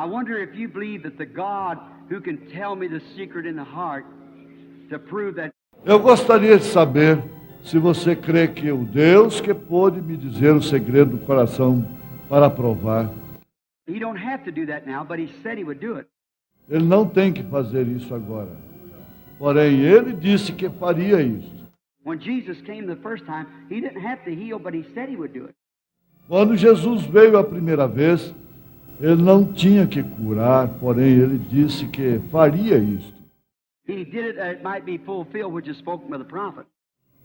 I wonder if you believe that the God who can tell me the secret in the heart to prove that. Eu gostaria de saber se você crê que o Deus que pôde me dizer o segredo do coração para provar. He don't have to do that now, but he said he would do it. Ele não tem que fazer isso agora. Porém, ele disse que faria isso. When Jesus came the first time, he didn't have to heal, but he said he would do it. Quando Jesus veio a primeira vez, ele não tinha que curar, porém ele disse que faria isto. He did it that it might be fulfilled, which is spoken by the prophet.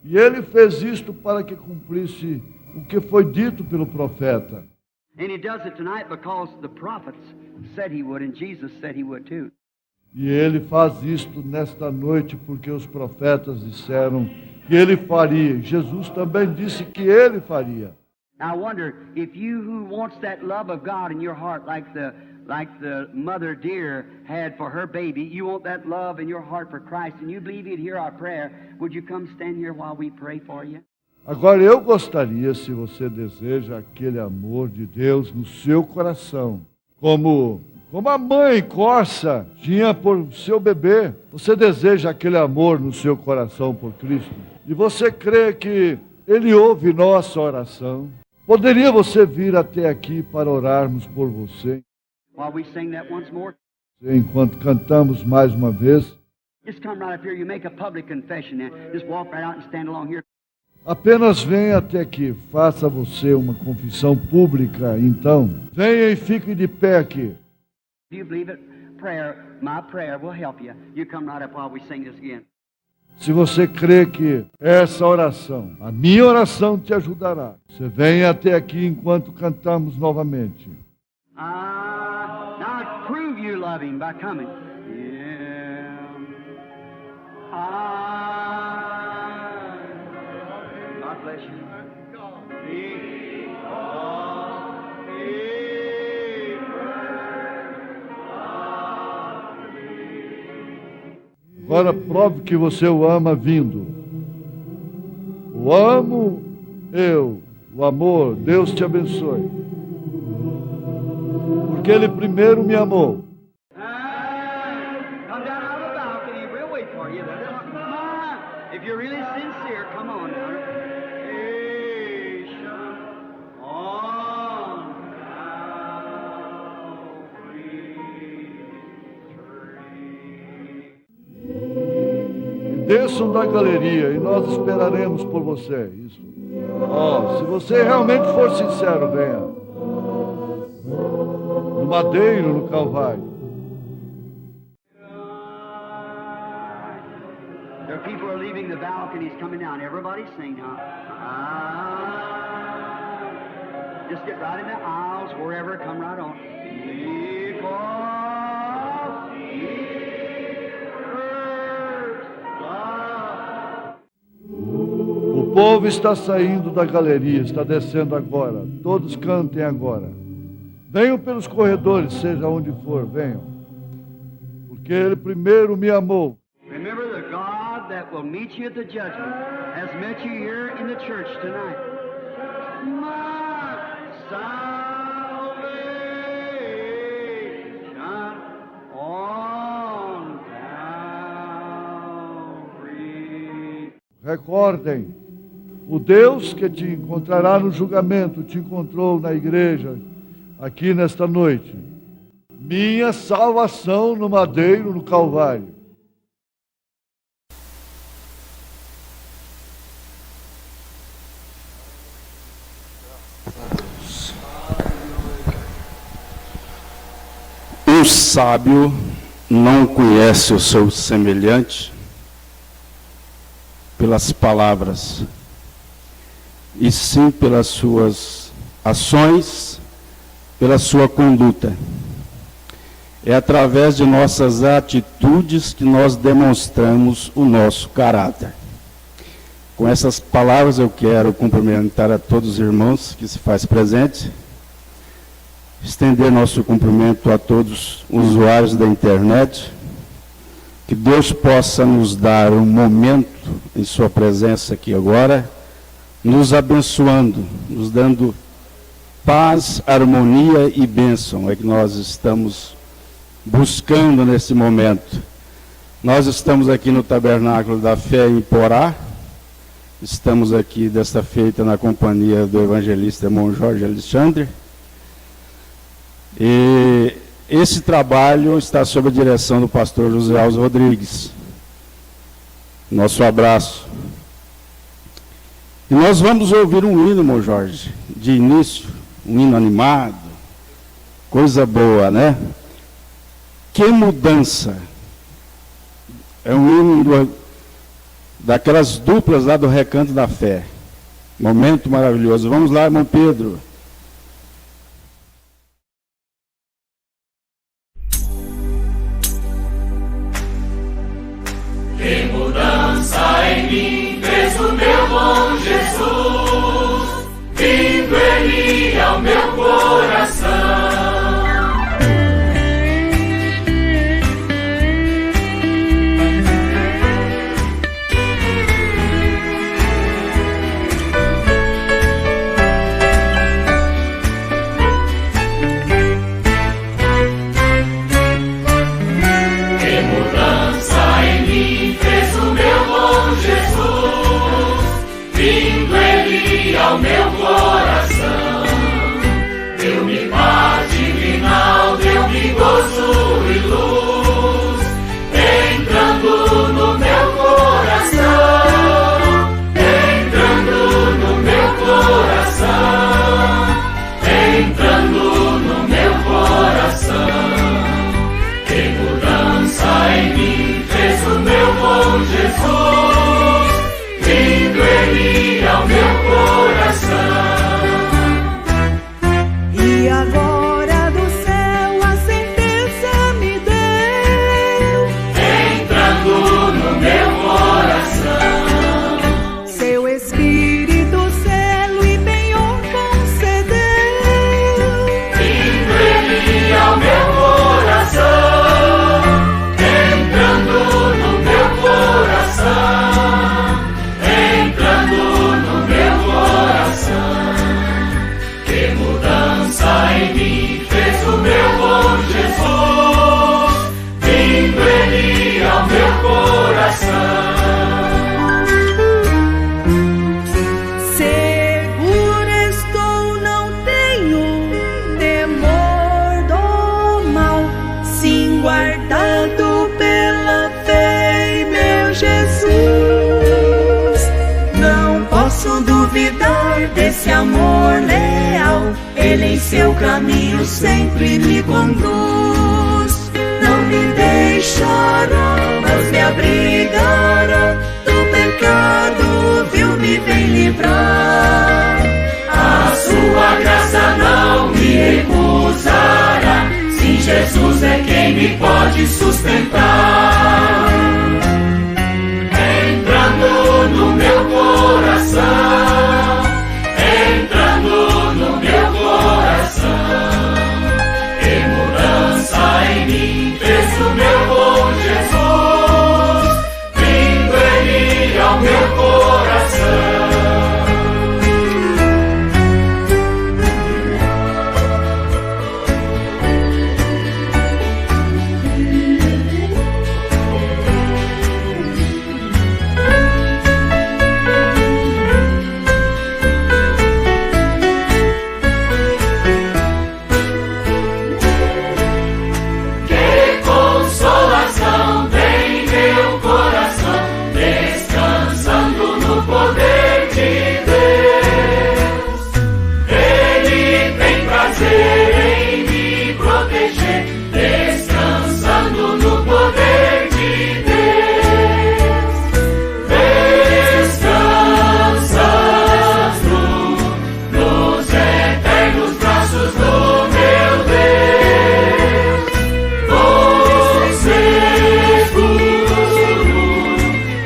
E ele fez isto para que cumprisse o que foi dito pelo profeta. And he does it tonight because the prophets said he would, and Jesus said he would too. E ele faz isto nesta noite porque os profetas disseram que ele faria. Jesus também disse que ele faria. Now I wonder if you who wants that love of God in your heart, like the mother deer had for her baby, you want that love in your heart for Christ, and you believe He'd hear our prayer, would you come stand here while we pray for you? Agora eu gostaria, se você deseja aquele amor de Deus no seu coração, como a mãe corça tinha por seu bebê, você deseja aquele amor no seu coração por Cristo, e você crê que Ele ouve nossa oração, poderia você vir até aqui para orarmos por você? While we sing that once more, Enquanto cantamos mais uma vez, just come right up here. You make a public confession now. Just walk right out and stand along here. apenas venha até aqui, faça você uma confissão pública, então. Venha e fique de pé aqui. If you believe it, my prayer will help you. You come right up while we sing this again. Se você crê que essa oração, a minha oração te ajudará, você venha até aqui enquanto cantamos novamente. Now prove you love Him by coming. Yeah. God bless you. Agora prove que você o ama vindo. O amo eu, o amor, Deus te abençoe. Porque Ele primeiro me amou. Come down out of the balcony. We'll wait for you. Come on. If you're really sincere, come on now. Desçam da galeria e nós esperaremos por você. Isso. Se você realmente for sincero, venha. No madeiro, no Calvário. There are people who are leaving the balconies, coming down. Everybody sing now. Just get right in the aisles, wherever, come right on. O povo está saindo da galeria, está descendo agora. Todos cantem agora. Venham pelos corredores, seja onde for, venham. Porque Ele primeiro me amou. Remember, the God that will meet you at the judgment has met you here in the church tonight. My salvation on Calvary. Recordem, o Deus que te encontrará no julgamento, te encontrou na igreja, aqui nesta noite. Minha salvação no madeiro, no Calvário. Um sábio não conhece o seu semelhante pelas palavras, e sim pelas suas ações, pela sua conduta. É através de nossas atitudes que nós demonstramos o nosso caráter. Com essas palavras eu quero cumprimentar a todos os irmãos que se faz presente, estender nosso cumprimento a todos os usuários da internet, que Deus possa nos dar um momento em sua presença aqui agora, nos abençoando, nos dando paz, harmonia e bênção é que nós estamos buscando nesse momento. Nós estamos aqui no Tabernáculo da Fé em Porá, estamos aqui desta feita na companhia do evangelista irmão Jorge Alexandre, e esse trabalho está sob a direção do pastor José Alves Rodrigues. Nosso abraço. E nós vamos ouvir um hino, irmão Jorge, de início, um hino animado, coisa boa, né? Que mudança! É um hino daquelas duplas lá do Recanto da Fé. Momento maravilhoso. Vamos lá, irmão Pedro. Que mudança em mim fez o meu bom Jesus, vindo Ele ao meu coração. Ao meu coração, deu-me paz divinal, deu-me gozo e luz, entrando no meu coração, entrando no meu coração, entrando no meu coração. Que mudança em mim fez o meu bom Jesus, vindo Ele ao meu coração. E agora do céu a sentença me deu, entrando no meu coração. seu Espírito selo e penhor concedeu, Vindo Ele ao meu coração, entrando no meu coração, entrando no meu coração. Que mudança em mim fez o meu bom Jesus, vindo Ele ao meu coração. segura estou, não tenho temor do mal, sim guardado pela fé em meu Jesus. Não posso duvidar desse amor leal, Ele em seu caminho sempre me conduz. Não me deixará, mas me abrigará do pecado, viu-me bem livrar. A sua graça não me recusará, sim, Jesus é quem me pode sustentar. Entrando no meu coração, entrando no meu coração. Que mudança em mim fez o meu bom Jesus, vindo Ele ao meu coração. Que consolação tem meu coração, descansando no poder de Deus. Ele tem prazer em me proteger, descansando no poder de Deus. Descansas nos eternos braços do meu Deus. Você seguro,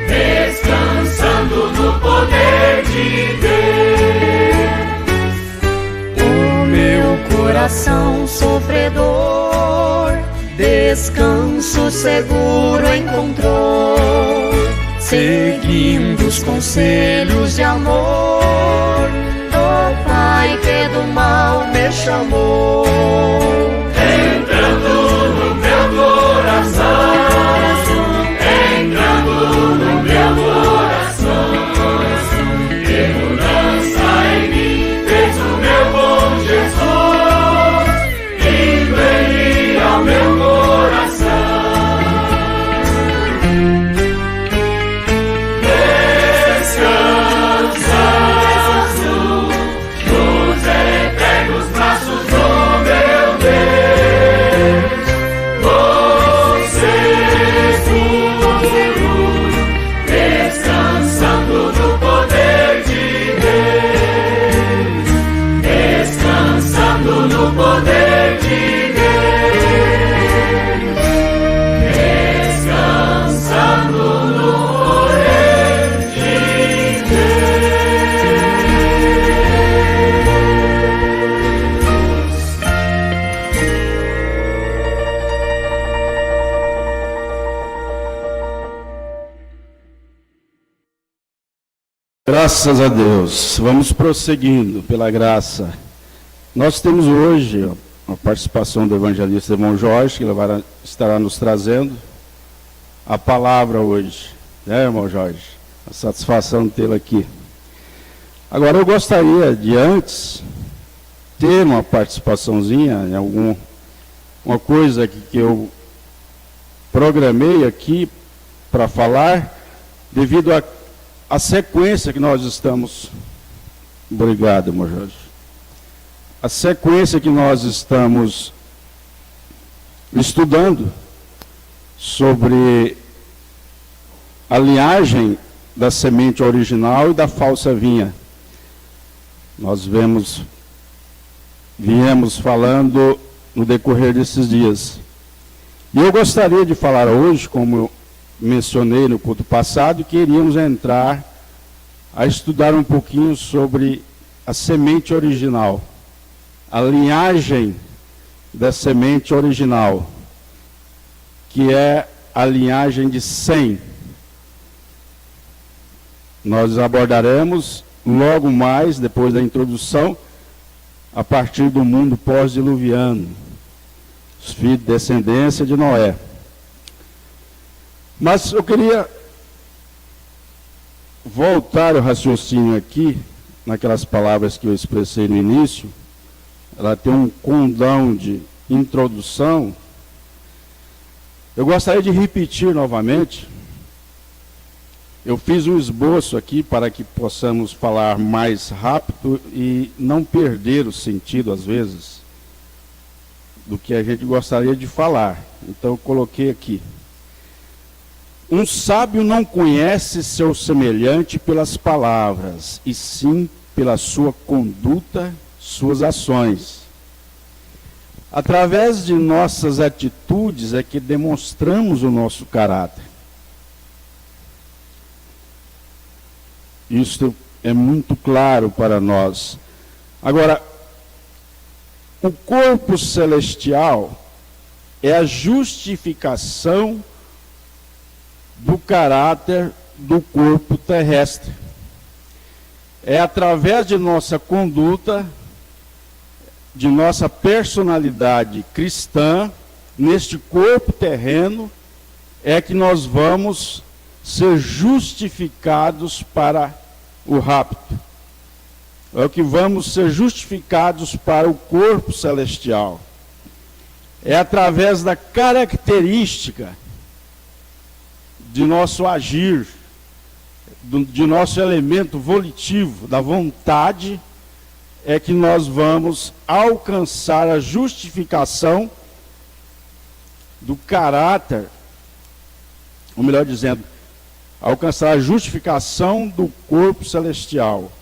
descansando no poder de Deus. O meu coração sofredor descanso seguro encontrou, seguindo os conselhos de amor do Pai porque do mal me chamou. Entrando no meu coração, entrando no meu coração, que mudança em mim fez o meu bom Jesus, vindo ele ao meu coração. Descansando nos eternos braços do meu Deus, você seguro, descansando no poder de Deus, descansando no poder de Deus, descansando no poder de Graças a Deus. Vamos prosseguindo pela graça. Nós temos hoje a participação do evangelista irmão Jorge, que ele estará nos trazendo a palavra hoje. Né, irmão Jorge? A satisfação de tê-lo aqui. Agora eu gostaria de antes ter uma participaçãozinha em uma coisa que eu programei aqui para falar, devido a sequência que nós estamos... Obrigado, irmão Jorge. A sequência que nós estamos estudando sobre a linhagem da semente original e da falsa vinha. Nós viemos falando no decorrer desses dias. E eu gostaria de falar hoje, como eu mencionei no culto passado, que iríamos entrar a estudar um pouquinho sobre a semente original, a linhagem da semente original, que é a linhagem de Sem. Nós abordaremos logo mais, depois da introdução, a partir do mundo pós-diluviano, os filhos de descendência de Noé. Mas eu queria voltar o raciocínio aqui, naquelas palavras que eu expressei no início. Ela tem um condão de introdução. Eu gostaria de repetir novamente. Eu fiz um esboço aqui para que possamos falar mais rápido e não perder o sentido, às vezes, do que a gente gostaria de falar. Então eu coloquei aqui. Um sábio não conhece seu semelhante pelas palavras, e sim pela sua conduta, suas ações. Através de nossas atitudes é que demonstramos o nosso caráter. Isso é muito claro para nós. Agora, o corpo celestial é a justificação do caráter do corpo terrestre. É através de nossa conduta, de nossa personalidade cristã, neste corpo terreno, é que nós vamos ser justificados para o rapto. É o que vamos ser justificados para o corpo celestial. É através da característica de nosso agir, de nosso elemento volitivo, da vontade, é que nós vamos alcançar a justificação do caráter, ou melhor dizendo, alcançar a justificação do corpo celestial.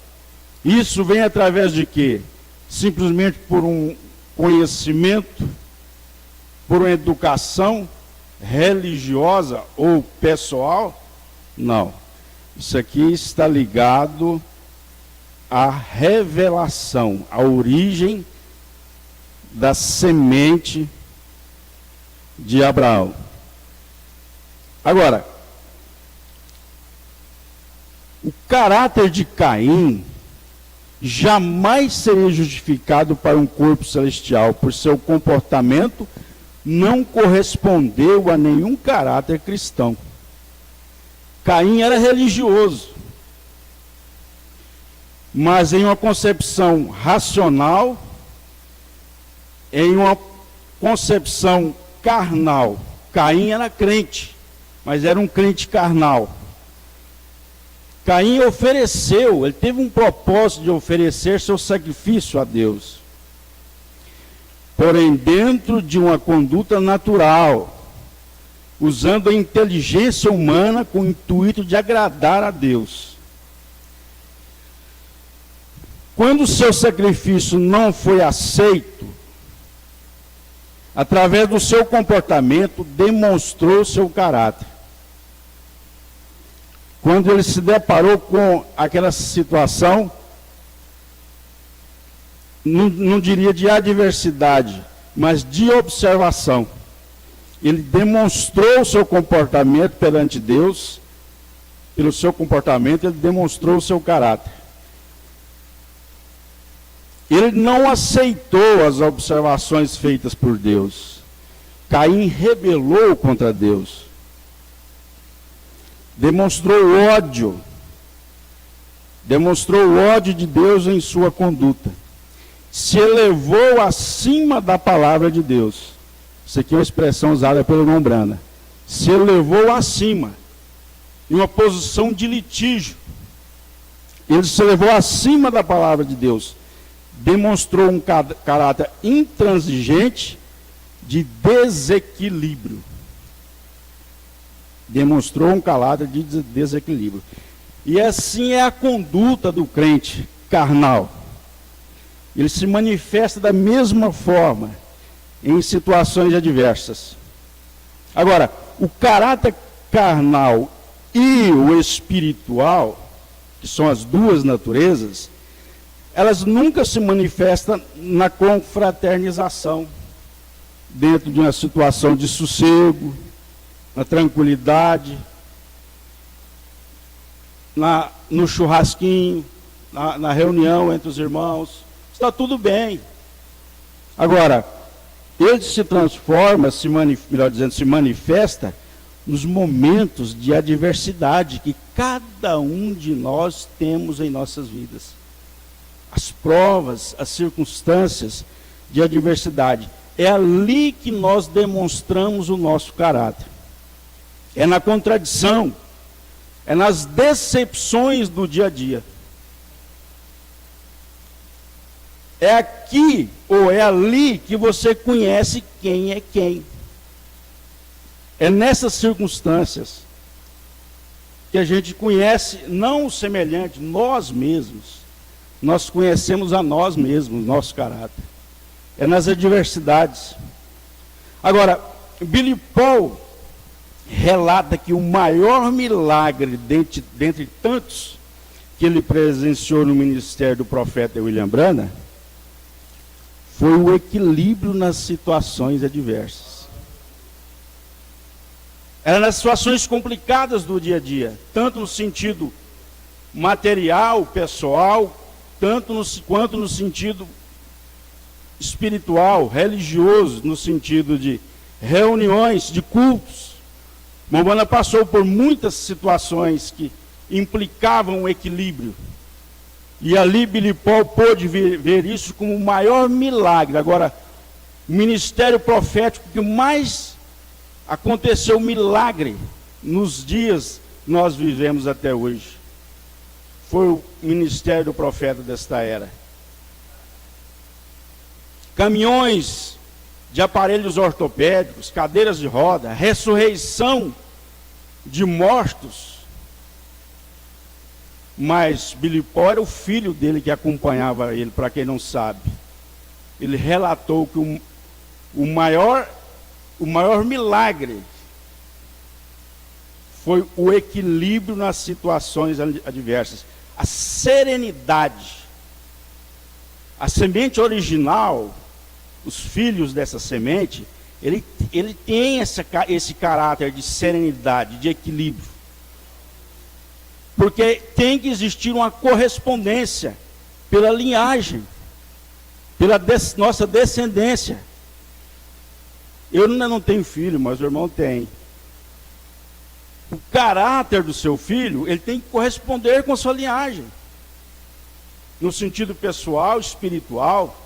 Isso vem através de quê? Simplesmente por um conhecimento, por uma educação religiosa ou pessoal? Não. Isso aqui está ligado à revelação, à origem da semente de Abraão. Agora, o caráter de Caim jamais seria justificado para um corpo celestial, por seu comportamento não correspondeu a nenhum caráter cristão. Caim era religioso, mas em uma concepção racional, em uma concepção carnal. Caim era crente, mas era um crente carnal. Caim ofereceu, ele teve um propósito de oferecer seu sacrifício a Deus. Porém, dentro de uma conduta natural, usando a inteligência humana com o intuito de agradar a Deus. Quando o seu sacrifício não foi aceito, através do seu comportamento, demonstrou seu caráter. Quando ele se deparou com aquela situação, não diria de adversidade, mas de observação. Ele demonstrou o seu comportamento perante Deus, pelo seu comportamento ele demonstrou o seu caráter. Ele não aceitou as observações feitas por Deus. Caim rebelou contra Deus. Demonstrou ódio de Deus em sua conduta. Se elevou acima da palavra de Deus. Isso aqui é uma expressão usada pelo irmão Brana. Se elevou acima, em uma posição de litígio. Ele se elevou acima da palavra de Deus. Demonstrou um caráter intransigente de desequilíbrio. Demonstrou um caráter de desequilíbrio. E assim é a conduta do crente carnal. Ele se manifesta da mesma forma em situações adversas. Agora, o caráter carnal e o espiritual, que são as duas naturezas, elas nunca se manifestam na confraternização, dentro de uma situação de sossego, na tranquilidade, no churrasquinho, na reunião entre os irmãos. Está tudo bem. Agora, ele se transforma, se manifesta nos momentos de adversidade que cada um de nós temos em nossas vidas. As provas, as circunstâncias de adversidade. É ali que nós demonstramos o nosso caráter. É na contradição, é nas decepções do dia a dia. É aqui ou é ali que você conhece quem é quem. É nessas circunstâncias que a gente conhece, não o semelhante, nós mesmos. Nós conhecemos a nós mesmos, nosso caráter. É nas adversidades. Agora, Billy Paul relata que o maior milagre dentre tantos que ele presenciou no ministério do profeta William Branham foi o equilíbrio nas situações adversas. Era nas situações complicadas do dia a dia, tanto no sentido material, pessoal, quanto no sentido espiritual, religioso, no sentido de reuniões, de cultos. Mombana passou por muitas situações que implicavam um equilíbrio. E ali Billy Paul pôde ver isso como o maior milagre. Agora, o ministério profético que mais aconteceu milagre nos dias que nós vivemos até hoje foi o ministério do profeta desta era. Caminhões de aparelhos ortopédicos, cadeiras de roda, ressurreição de mortos. Mas Billy Paul era o filho dele que acompanhava ele, para quem não sabe. Ele relatou que o maior milagre foi o equilíbrio nas situações adversas. A serenidade. A semente original, os filhos dessa semente, ele tem esse caráter de serenidade, de equilíbrio. Porque tem que existir uma correspondência pela linhagem, pela nossa descendência. Eu ainda não tenho filho, mas o irmão tem. O caráter do seu filho, ele tem que corresponder com a sua linhagem. No sentido pessoal, espiritual,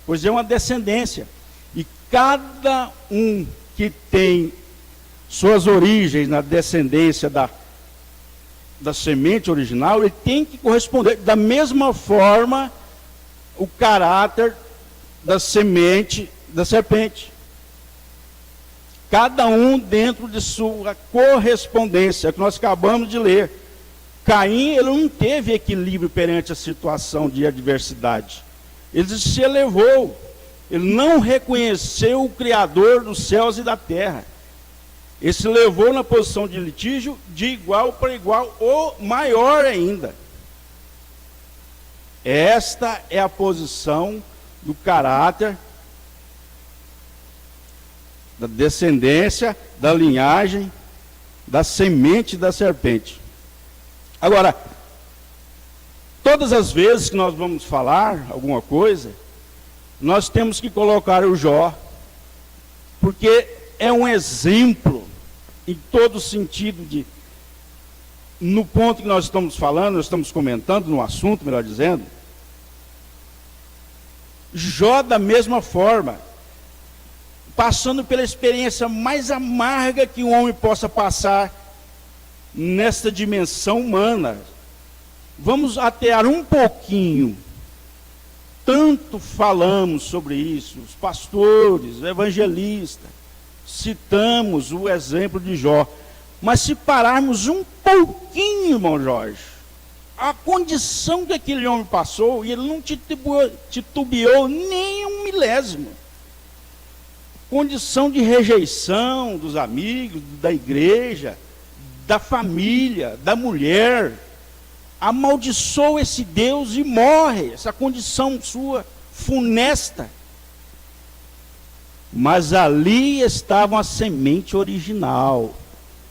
pois é uma descendência. E cada um que tem suas origens na descendência da semente original, ele tem que corresponder da mesma forma o caráter da semente da serpente. Cada um dentro de sua correspondência, que nós acabamos de ler. Caim, ele não teve equilíbrio perante a situação de adversidade. Ele se elevou. Ele não reconheceu o Criador dos céus e da terra. Ele se levou na posição de litígio de igual para igual, ou maior ainda. Esta é a posição do caráter, da descendência, da linhagem, da semente da serpente. Agora, todas as vezes que nós vamos falar alguma coisa, nós temos que colocar o Jó, porque é um exemplo em todo sentido no ponto que nós estamos falando, nós estamos comentando no assunto, melhor dizendo. Jó, da mesma forma, passando pela experiência mais amarga que um homem possa passar nesta dimensão humana. Vamos atear um pouquinho. Tanto falamos sobre isso, os pastores, os evangelistas, citamos o exemplo de Jó. Mas se pararmos um pouquinho, irmão Jorge, a condição que aquele homem passou, e ele não titubeou nem um milésimo. Condição de rejeição dos amigos, da igreja, da família, da mulher. Amaldiçoa esse Deus e morre, essa condição sua funesta. Mas ali estava a semente original,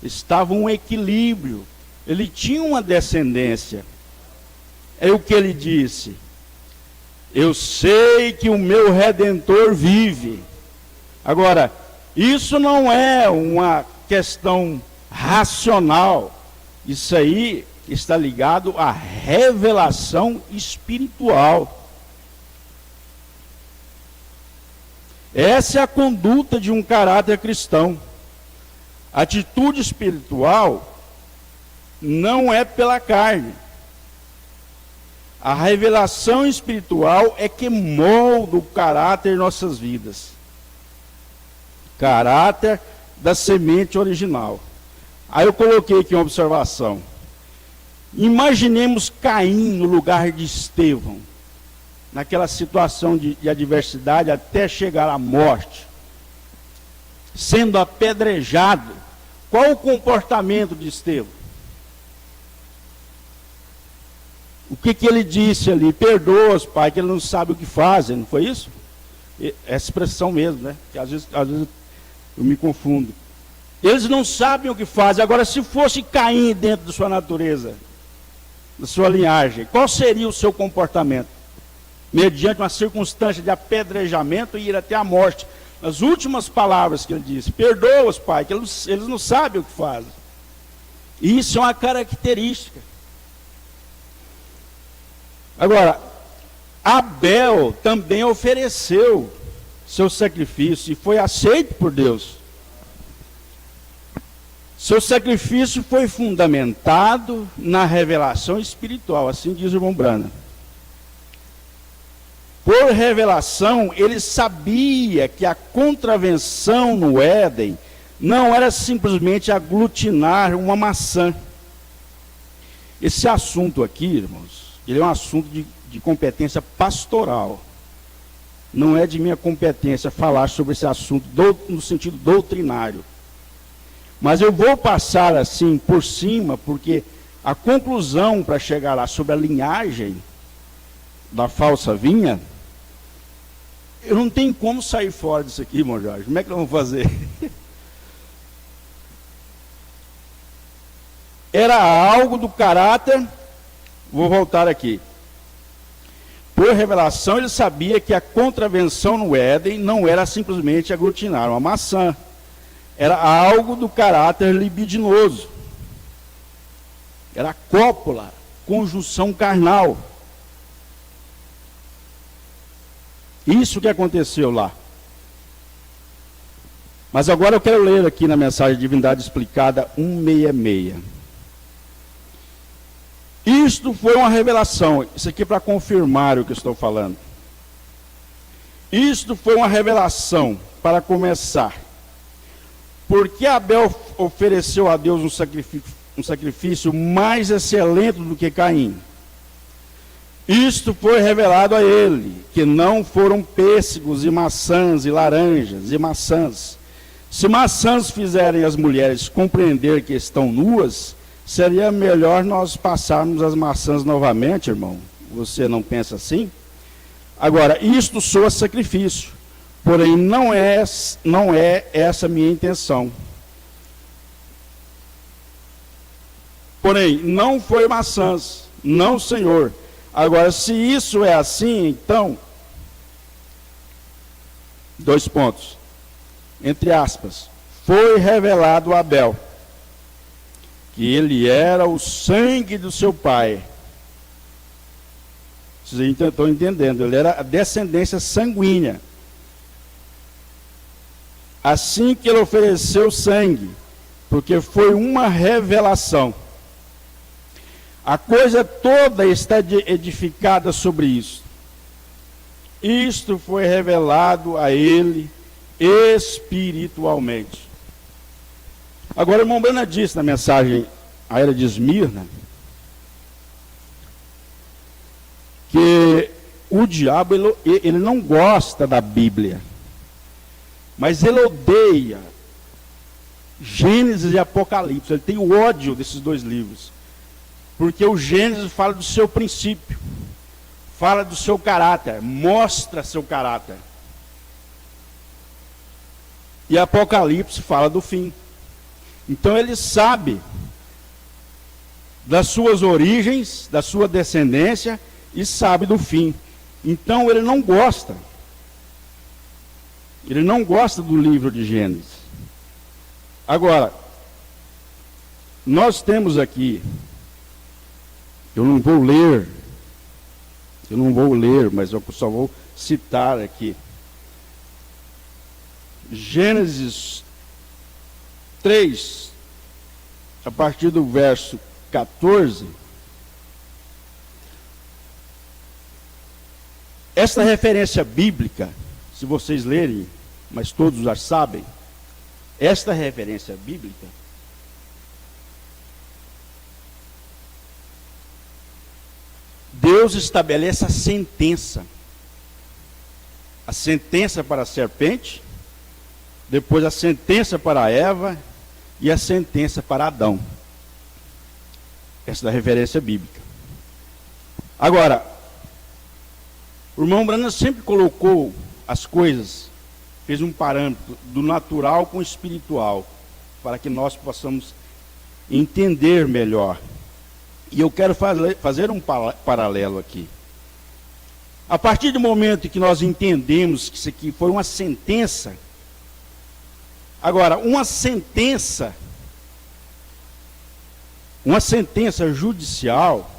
estava um equilíbrio, ele tinha uma descendência. É o que ele disse: eu sei que o meu Redentor vive. Agora, isso não é uma questão racional, isso aí está ligado à revelação espiritual. Essa é a conduta de um caráter cristão. A atitude espiritual não é pela carne. A revelação espiritual é que molda o caráter de nossas vidas. Caráter da semente original. Aí eu coloquei aqui uma observação. Imaginemos Caim no lugar de Estevão, naquela situação de adversidade até chegar à morte, sendo apedrejado. Qual o comportamento de Estevão? O que ele disse ali? Perdoa-os, Pai, que ele não sabe o que fazem, não foi isso? Essa expressão mesmo, né? Que às vezes eu me confundo. Eles não sabem o que fazem. Agora, se fosse Caim dentro da sua natureza, da sua linhagem, qual seria o seu comportamento? Mediante uma circunstância de apedrejamento e ir até a morte. As últimas palavras que ele disse: perdoa-os, Pai, que eles não sabem o que fazem. E isso é uma característica. Agora, Abel também ofereceu seu sacrifício e foi aceito por Deus. Seu sacrifício foi fundamentado na revelação espiritual, assim diz o irmão Brana. Por revelação, ele sabia que a contravenção no Éden não era simplesmente aglutinar uma maçã. Esse assunto aqui, irmãos, ele é um assunto de competência pastoral. Não é de minha competência falar sobre esse assunto no sentido doutrinário. Mas eu vou passar assim por cima, porque a conclusão para chegar lá sobre a linhagem da falsa vinha, eu não tenho como sair fora disso aqui, irmão Jorge. Como é que nós vamos fazer? Era algo do caráter, vou voltar aqui, Por revelação, ele sabia que a contravenção no Éden não era simplesmente aglutinar uma maçã. Era algo do caráter libidinoso. Era cópula, conjunção carnal. Isso que aconteceu lá. Mas agora eu quero ler aqui na mensagem Divindade Explicada 166. Isto foi uma revelação. Isso aqui é para confirmar o que eu estou falando. Isto foi uma revelação, para começar. Porque Abel ofereceu a Deus um sacrifício mais excelente do que Caim. Isto foi revelado a ele, que não foram pêssegos e maçãs e laranjas e maçãs. Se maçãs fizerem as mulheres compreender que estão nuas, seria melhor nós passarmos as maçãs novamente, irmão. Você não pensa assim? Agora, isto soa sacrifício, porém não é essa a minha intenção. Porém, não foi maçãs, não, Senhor. Agora, se isso é assim, então, 2 pontos, entre aspas, foi revelado a Abel, que ele era o sangue do seu pai. Vocês estão entendendo, ele era a descendência sanguínea. Assim que ele ofereceu sangue, porque foi uma revelação. A coisa toda está edificada sobre isso. Isto foi revelado a ele espiritualmente. Agora, o irmão Brana disse na mensagem à era de Esmirna que o diabo ele não gosta da Bíblia, mas ele odeia Gênesis e Apocalipse. Ele tem o ódio desses 2 livros. Porque o Gênesis fala do seu princípio, fala do seu caráter, mostra seu caráter. E Apocalipse fala do fim. Então ele sabe das suas origens, da sua descendência e sabe do fim. Então ele não gosta. Ele não gosta do livro de Gênesis. Agora, nós temos aqui, eu não vou ler, mas eu só vou citar aqui. Gênesis 3, a partir do verso 14. Esta referência bíblica, se vocês lerem, mas todos já sabem, esta referência bíblica Deus estabelece a sentença para a serpente, depois a sentença para Eva e a sentença para Adão. Essa é a referência bíblica. Agora, o irmão Brana sempre colocou as coisas, fez um parâmetro do natural com o espiritual, para que nós possamos entender melhor. E eu quero fazer um paralelo aqui. A partir do momento que nós entendemos que isso aqui foi uma sentença, agora, uma sentença judicial,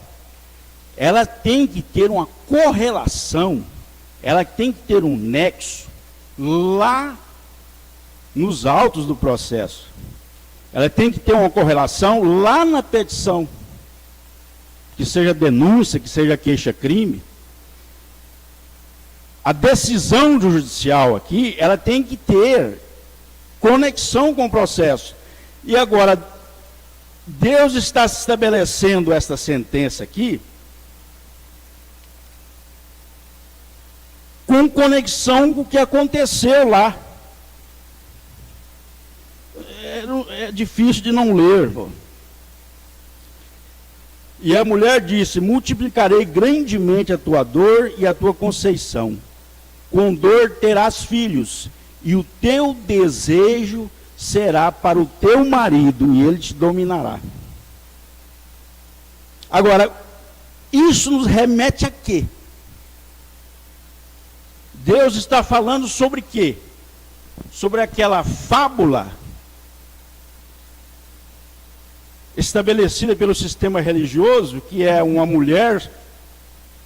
ela tem que ter uma correlação, ela tem que ter um nexo lá nos autos do processo. Ela tem que ter uma correlação lá na petição, que seja denúncia, que seja queixa-crime. A decisão do judicial aqui, ela tem que ter conexão com o processo. E agora, Deus está estabelecendo esta sentença aqui com conexão com o que aconteceu lá. É difícil de não ler. Pô. E a mulher disse: multiplicarei grandemente a tua dor e a tua conceição. Com dor terás filhos, e o teu desejo será para o teu marido, e ele te dominará. Agora, isso nos remete a quê? Deus está falando sobre quê? Sobre aquela fábula estabelecida pelo sistema religioso, que é uma mulher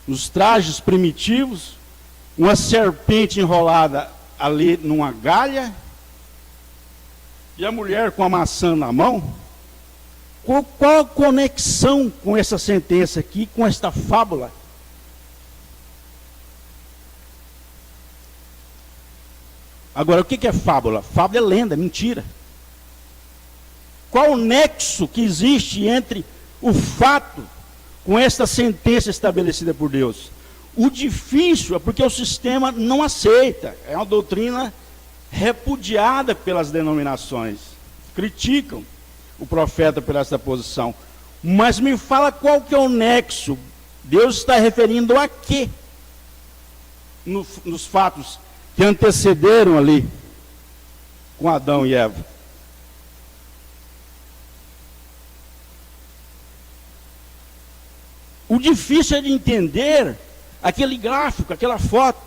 nos trajes primitivos, uma serpente enrolada ali numa galha, e a mulher com a maçã na mão. Qual a conexão com essa sentença aqui, com esta fábula? Agora, o que é fábula? Fábula é lenda, mentira. Qual o nexo que existe entre o fato com esta sentença estabelecida por Deus? O difícil é porque o sistema não aceita. É uma doutrina repudiada pelas denominações. Criticam o profeta por essa posição. Mas me fala qual que é o nexo. Deus está referindo a quê? Nos fatos que antecederam ali com Adão e Eva. O difícil é de entender aquele gráfico, aquela foto,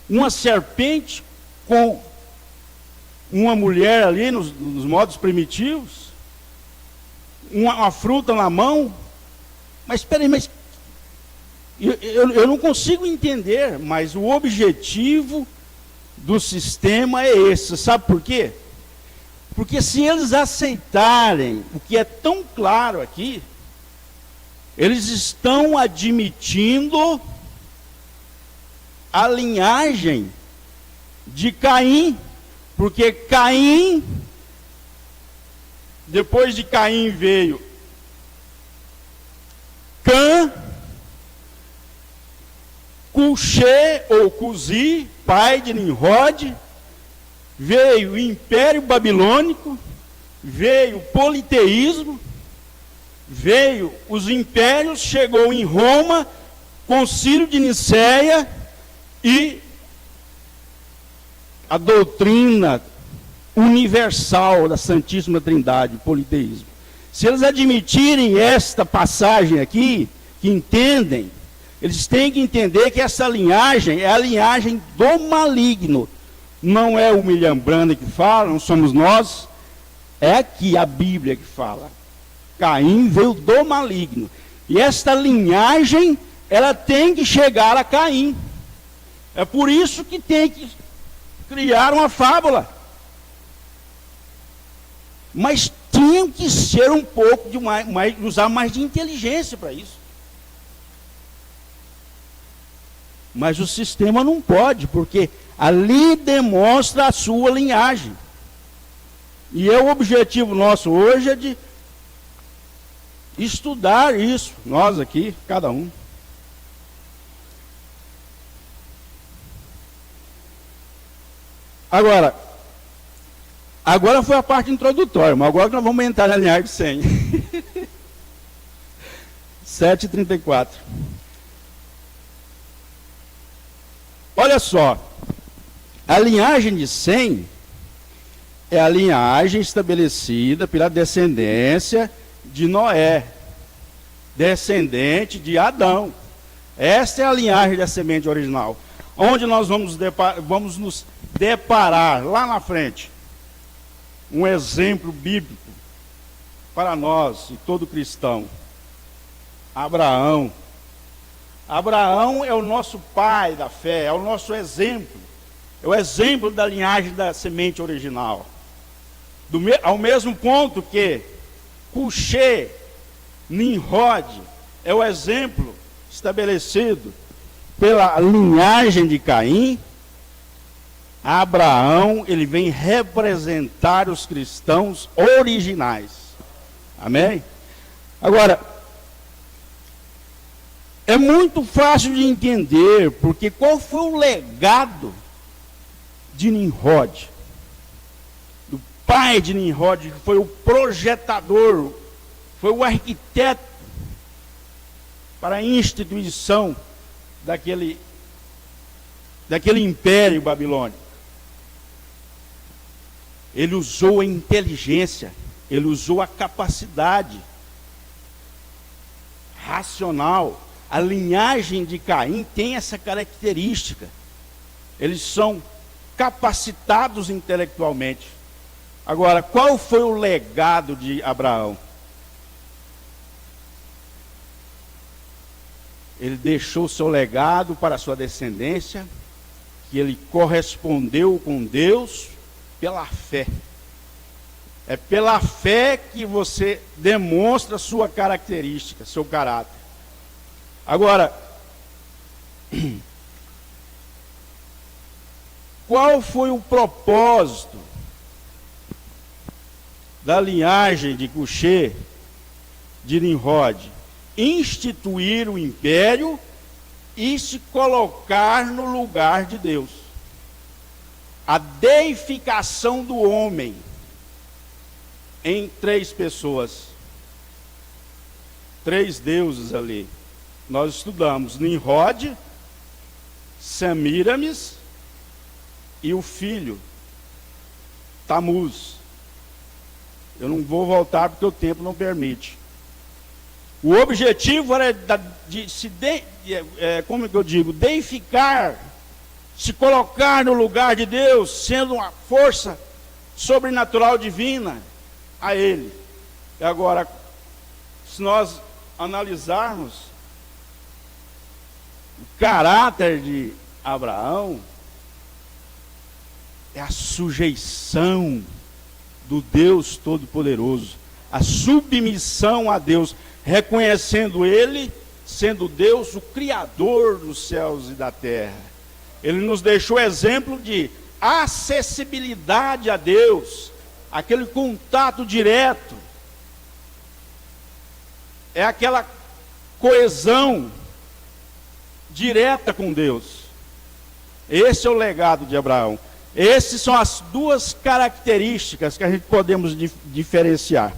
uma serpente com uma mulher ali nos modos primitivos, uma fruta na mão. Mas espera aí, mas eu não consigo entender, mas o objetivo do sistema é esse. Sabe por quê? Porque se eles aceitarem o que é tão claro aqui, eles estão admitindo a linhagem de Caim, porque Caim, depois de Caim veio Cã, Cuxê ou Cuzi, pai de Nimrod, veio o Império Babilônico, veio o politeísmo, veio os impérios, chegou em Roma, Concílio de Nicéia e a doutrina universal da Santíssima Trindade, politeísmo. Se eles admitirem esta passagem aqui, que entendem, eles têm que entender que essa linhagem é a linhagem do maligno. Não é o William Branham que fala, não somos nós, é aqui a Bíblia que fala. Caim veio do maligno. E esta linhagem, ela tem que chegar a Caim. É por isso que tem que criar uma fábula. Mas tinha que ser um pouco de usar mais de inteligência para isso. Mas o sistema não pode, porque ali demonstra a sua linhagem. E o objetivo nosso hoje é de estudar isso, nós aqui, cada um. Agora foi a parte introdutória, mas agora nós vamos entrar na linhagem de Sem. 7:34. Olha só, a linhagem de Sem é a linhagem estabelecida pela descendência de Noé, descendente de Adão. Esta é a linhagem da semente original, onde nós vamos nos deparar lá na frente um exemplo bíblico para nós e todo cristão. Abraão. Abraão é o nosso pai da fé, é o nosso exemplo, é o exemplo da linhagem da semente original. Ao mesmo ponto que Cuxê, Nimrod, é o exemplo estabelecido pela linhagem de Caim. Abraão, ele vem representar os cristãos originais. Amém? Agora, é muito fácil de entender, porque qual foi o legado de Nimrod? Do pai de Nimrod, que foi o projetador, foi o arquiteto para a instituição daquele império babilônico. Ele usou a inteligência, ele usou a capacidade racional. A linhagem de Caim tem essa característica. eles são capacitados intelectualmente. Agora, qual foi o legado de Abraão? Ele deixou seu legado para a sua descendência, que ele correspondeu com Deus pela fé. É pela fé que você demonstra sua característica, seu caráter. Agora, qual foi o propósito da linhagem de Cuxê, de Nimrod? Instituir o império e se colocar no lugar de Deus. A deificação do homem em 3 pessoas, 3 deuses ali. Nós estudamos Nimrod, Semíramis e o filho Tamuz. Eu não vou voltar porque o tempo não permite. O objetivo era como que eu digo, deificar, se colocar no lugar de Deus, sendo uma força sobrenatural divina a ele. E agora, se nós analisarmos o caráter de Abraão, é a sujeição do Deus Todo-Poderoso, a submissão a Deus, reconhecendo Ele sendo Deus, o Criador dos céus e da terra. Ele nos deixou exemplo de acessibilidade a Deus, aquele contato direto, é aquela coesão direta com Deus. Esse é o legado de Abraão. Essas são as 2 características que a gente podemos diferenciar.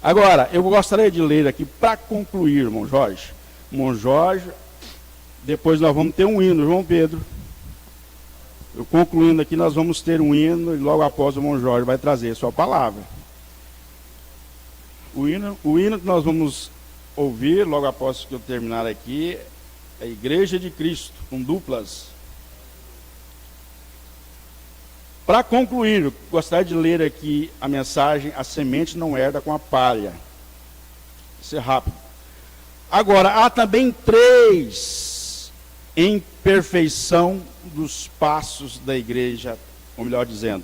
Agora, eu gostaria de ler aqui, para concluir, irmão Jorge. Irmão Jorge, depois nós vamos ter um hino, João Pedro. Eu concluindo aqui, nós vamos ter um hino, e logo após o irmão Jorge vai trazer a sua palavra. O hino que nós vamos ouvir, logo após que eu terminar aqui, é a Igreja de Cristo, com duplas. Para concluir, eu gostaria de ler aqui a mensagem: a semente não herda com a palha. Isso é rápido. Agora, há também 3 em perfeição dos passos da igreja, ou melhor dizendo,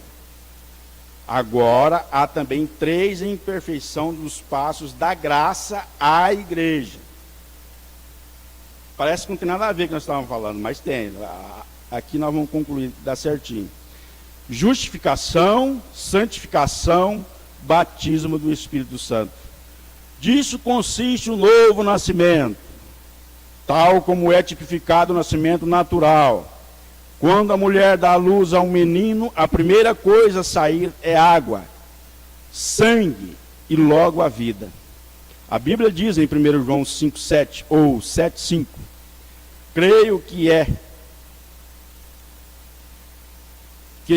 agora há também 3 em perfeição dos passos da graça à igreja. Parece que não tem nada a ver com o que nós estávamos falando, mas tem. Aqui nós vamos concluir, dá certinho. Justificação, santificação, batismo do Espírito Santo. Disso consiste o novo nascimento, tal como é tipificado o nascimento natural. Quando a mulher dá à luz a um menino, a primeira coisa a sair é água, sangue e logo a vida. A Bíblia diz em 1 João 5,7 ou 7,5, creio que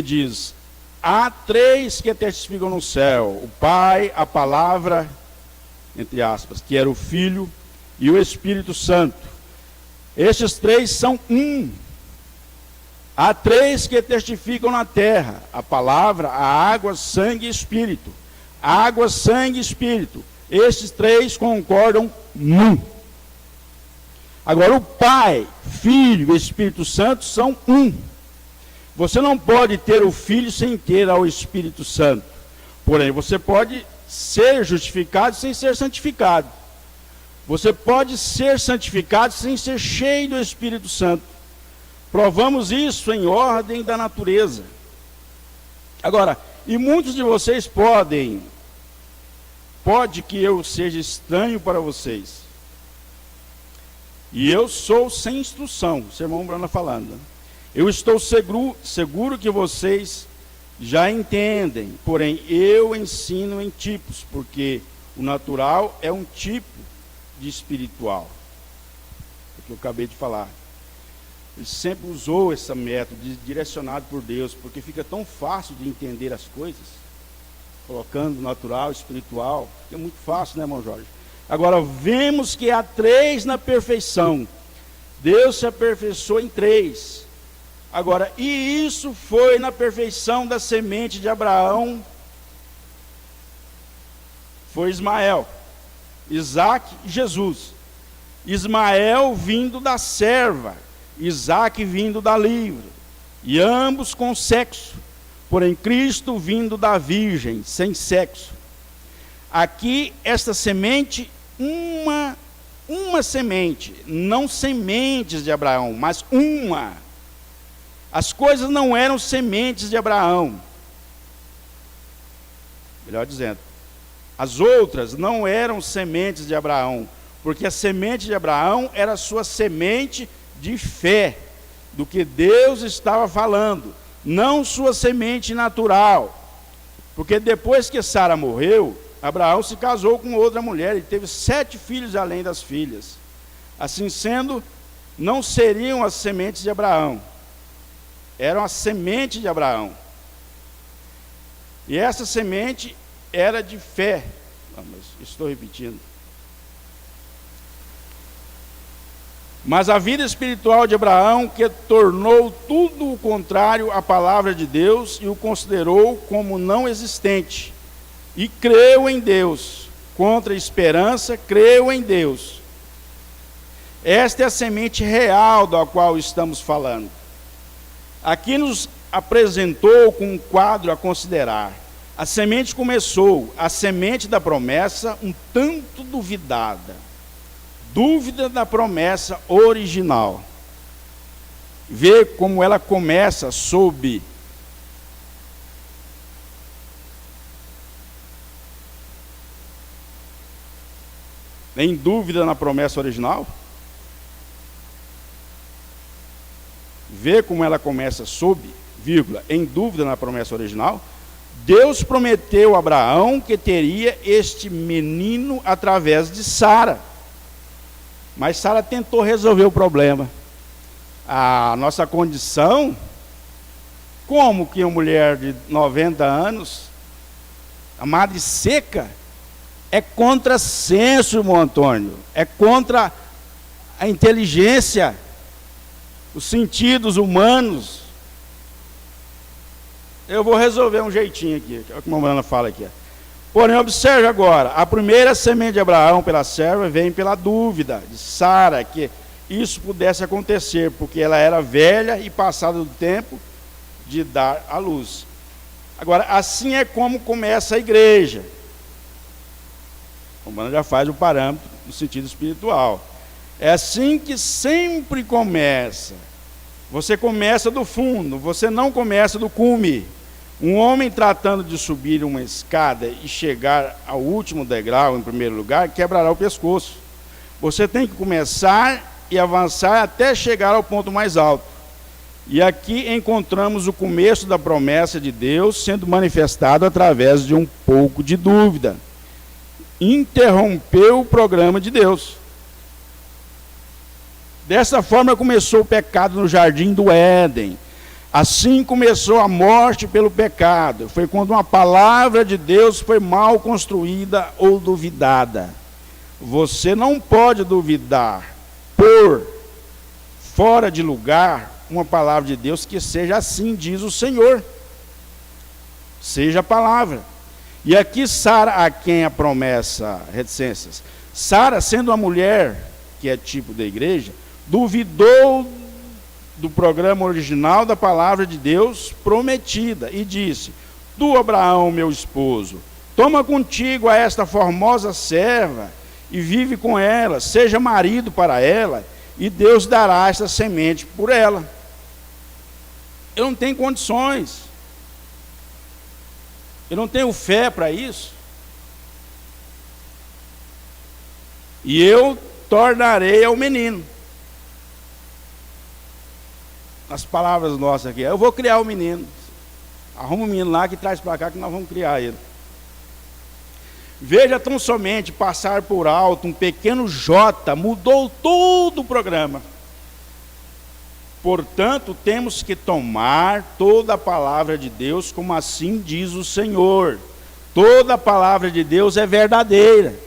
diz: há 3 que testificam no céu, o Pai, a palavra, entre aspas, que era o Filho, e o Espírito Santo. Estes 3 são um. Há 3 que testificam na terra, a palavra, a água, sangue e espírito. Água, sangue e espírito. Estes 3 concordam num. Agora o Pai, Filho e Espírito Santo são um. Você não pode ter o Filho sem ter ao Espírito Santo. Porém, você pode ser justificado sem ser santificado. Você pode ser santificado sem ser cheio do Espírito Santo. Provamos isso em ordem da natureza. Agora, e muitos de vocês pode que eu seja estranho para vocês. E eu sou sem instrução, o irmão Brana falando. Eu estou seguro que vocês já entendem, porém eu ensino em tipos, porque o natural é um tipo de espiritual. É o que eu acabei de falar. Ele sempre usou esse método direcionado por Deus, porque fica tão fácil de entender as coisas, colocando natural, espiritual, é muito fácil, né, irmão Jorge? Agora, vemos que há 3 na perfeição. Deus se aperfeiçoou em 3. Agora, e isso foi na perfeição da semente de Abraão, foi Ismael, Isaque e Jesus. Ismael vindo da serva, Isaque vindo da livre, e ambos com sexo, porém Cristo vindo da virgem, sem sexo. Aqui, esta semente, uma semente, não sementes de Abraão, mas uma. As coisas não eram sementes de Abraão. Melhor dizendo, as outras não eram sementes de Abraão, porque a semente de Abraão era a sua semente de fé, do que Deus estava falando, não sua semente natural. Porque depois que Sara morreu, Abraão se casou com outra mulher e teve 7 filhos além das filhas. Assim sendo, não seriam as sementes de Abraão, eram a semente de Abraão. E essa semente era de fé. Mas estou repetindo. Mas a vida espiritual de Abraão, que tornou tudo o contrário à palavra de Deus e o considerou como não existente, e creu em Deus, contra a esperança, creu em Deus. Esta é a semente real da qual estamos falando. Aqui nos apresentou com um quadro a considerar. A semente começou, a semente da promessa, um tanto duvidada. Dúvida da promessa original. Vê como ela começa sob em dúvida na promessa original? Vê como ela começa sob, vírgula, em dúvida na promessa original? Deus prometeu a Abraão que teria este menino através de Sara. Mas Sara tentou resolver o problema. A nossa condição, como que uma mulher de 90 anos, amada e seca, é contrassenso, irmão Antônio, é contra a inteligência, os sentidos humanos. Eu vou resolver um jeitinho aqui, é o que a mamãe fala aqui. Porém, observe agora, a primeira semente de Abraão pela serva vem pela dúvida de Sara, que isso pudesse acontecer, porque ela era velha e passada do tempo de dar à luz. Agora, assim é como começa a igreja. O Romano já faz o parâmetro no sentido espiritual. É assim que sempre começa. Você começa do fundo, você não começa do cume. Um homem tratando de subir uma escada e chegar ao último degrau, em primeiro lugar, quebrará o pescoço. Você tem que começar e avançar até chegar ao ponto mais alto. E aqui encontramos o começo da promessa de Deus sendo manifestado através de um pouco de dúvida. Interrompeu o programa de Deus. Dessa forma começou o pecado no jardim do Éden. Assim começou a morte pelo pecado. Foi quando uma palavra de Deus foi mal construída ou duvidada. Você não pode duvidar, pôr fora de lugar uma palavra de Deus que seja assim, diz o Senhor. Seja a palavra. E aqui Sara, a quem a promessa, reticências. Sara, sendo uma mulher, que é tipo da igreja, duvidou do programa original da palavra de Deus prometida e disse: Tu, Abraão, meu esposo, toma contigo a esta formosa serva e vive com ela, seja marido para ela, e Deus dará esta semente por ela. Eu não tenho condições, eu não tenho fé para isso, e eu tornarei ao menino. As palavras nossas aqui, eu vou criar o menino. Arruma o menino lá que traz para cá que nós vamos criar ele. Veja tão somente passar por alto um pequeno J mudou todo o programa. Portanto, temos que tomar toda a palavra de Deus como assim diz o Senhor. Toda a palavra de Deus é verdadeira.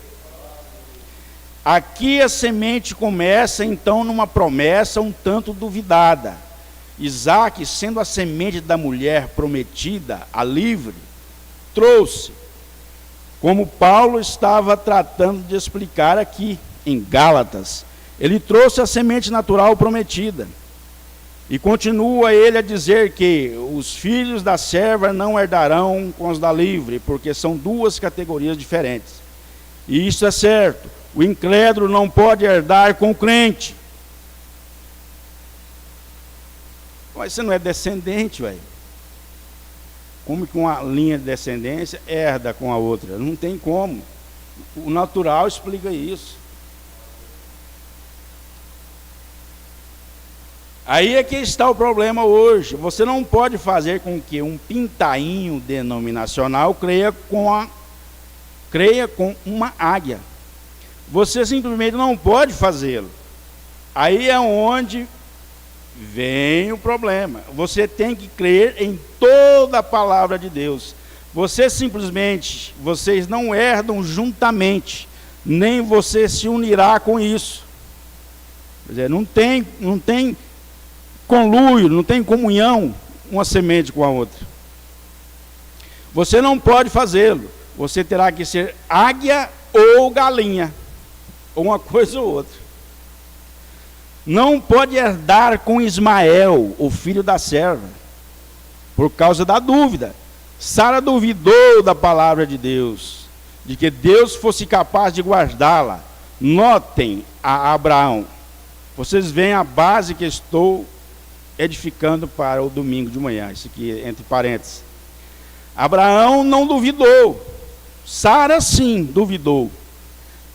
Aqui a semente começa então numa promessa um tanto duvidada. Isaac, sendo a semente da mulher prometida, a livre, trouxe, como Paulo estava tratando de explicar aqui em Gálatas, ele trouxe a semente natural prometida. E continua ele a dizer que os filhos da serva não herdarão com os da livre, porque são duas categorias diferentes. E isso é certo. O incrédulo não pode herdar com o crente. Mas você não é descendente, velho. Como que uma linha de descendência herda com a outra? Não tem como. O natural explica isso. Aí é que está o problema hoje. Você não pode fazer com que um pintainho denominacional creia com uma águia. Você simplesmente não pode fazê-lo. Aí é onde vem o problema. Você tem que crer em toda a palavra de Deus. Vocês não herdam juntamente, nem você se unirá com isso. Quer dizer, não tem conluio, não tem comunhão uma semente com a outra. Você não pode fazê-lo. Você terá que ser águia ou galinha, ou uma coisa ou outra. Não pode herdar com Ismael, o filho da serva, por causa da dúvida. Sara duvidou da palavra de Deus, de que Deus fosse capaz de guardá-la. Notem a Abraão. Vocês veem a base que estou edificando para o domingo de manhã, isso aqui entre parênteses. Abraão não duvidou, Sara sim duvidou.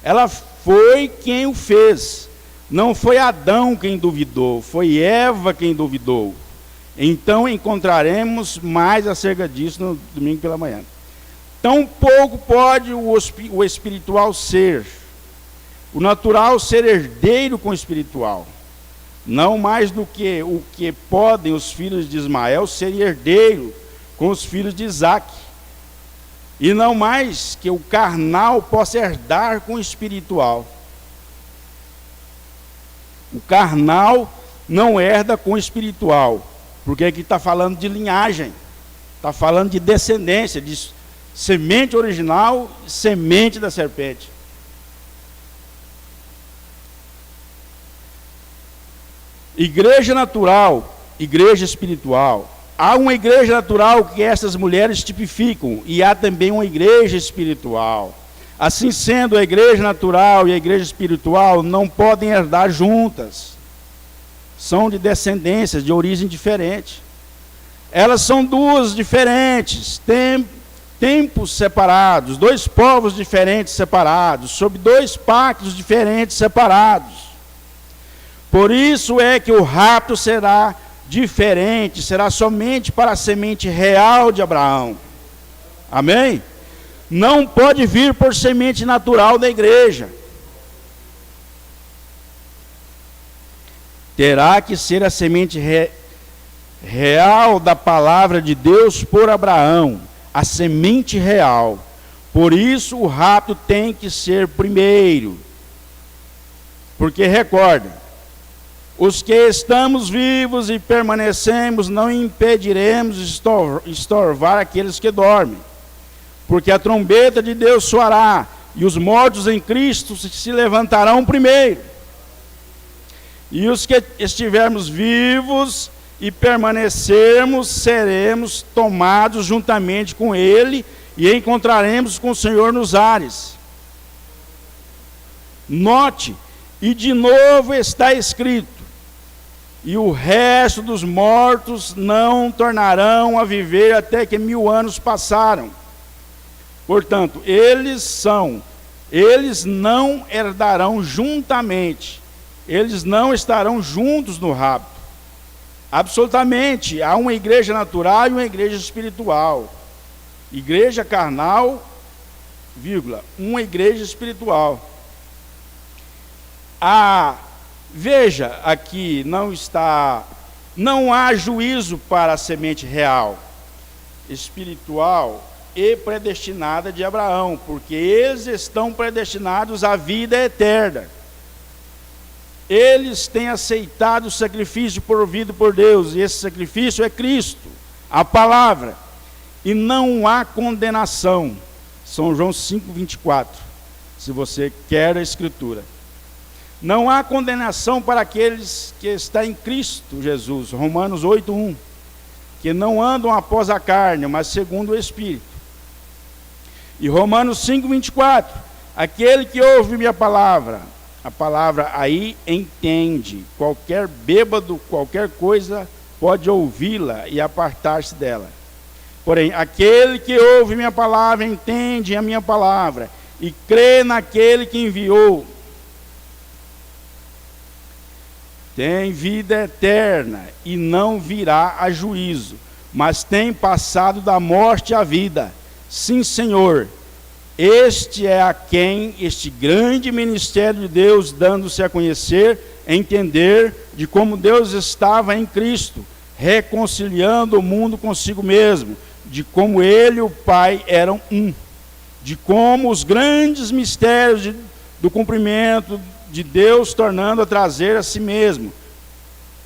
Ela foi quem o fez. Não foi Adão quem duvidou, foi Eva quem duvidou. Então encontraremos mais acerca disso no domingo pela manhã. Tão pouco pode o espiritual ser, o natural ser herdeiro com o espiritual. Não mais do que o que podem os filhos de Ismael ser herdeiro com os filhos de Isaac. E não mais que o carnal possa herdar com o espiritual. O carnal não herda com o espiritual, porque aqui está falando de linhagem, está falando de descendência, de semente original, semente da serpente. Igreja natural, igreja espiritual. Há uma igreja natural que essas mulheres tipificam, e há também uma igreja espiritual. Assim sendo, a igreja natural e a igreja espiritual não podem herdar juntas. São de descendências, de origem diferente. Elas são duas diferentes, tempos separados, dois povos diferentes separados, sob dois pactos diferentes separados. Por isso é que o rapto será diferente, será somente para a semente real de Abraão. Amém? Não pode vir por semente natural da igreja. Terá que ser a semente real da palavra de Deus por Abraão, a semente real. Por isso o rapto tem que ser primeiro. Porque recorda, os que estamos vivos e permanecemos não impediremos estorvar aqueles que dormem. Porque a trombeta de Deus soará, e os mortos em Cristo se levantarão primeiro. E os que estivermos vivos e permanecermos, seremos tomados juntamente com Ele, e encontraremos com o Senhor nos ares. Note, e de novo está escrito: e o resto dos mortos não tornarão a viver até que 1000 anos passaram. Portanto, eles não herdarão juntamente, eles não estarão juntos no rapto. Absolutamente, há uma igreja natural e uma igreja espiritual. Igreja carnal, uma igreja espiritual. Veja, aqui não há juízo para a semente real. Espiritual e predestinada de Abraão, porque eles estão predestinados à vida eterna. Eles têm aceitado o sacrifício provido por Deus, e esse sacrifício é Cristo, a palavra, e não há condenação. São João 5:24, se você quer a escritura. Não há condenação para aqueles que estão em Cristo Jesus, Romanos 8:1, que não andam após a carne, mas segundo o Espírito. E Romanos 5:24, aquele que ouve minha palavra, a palavra aí entende, qualquer bêbado, qualquer coisa pode ouvi-la e apartar-se dela. Porém, aquele que ouve minha palavra, entende a minha palavra, e crê naquele que enviou, tem vida eterna, e não virá a juízo, mas tem passado da morte à vida. Sim, Senhor, este é a quem este grande ministério de Deus, dando-se a conhecer, entender de como Deus estava em Cristo, reconciliando o mundo consigo mesmo, de como Ele e o Pai eram um, de como os grandes mistérios do cumprimento de Deus tornando a trazer a si mesmo,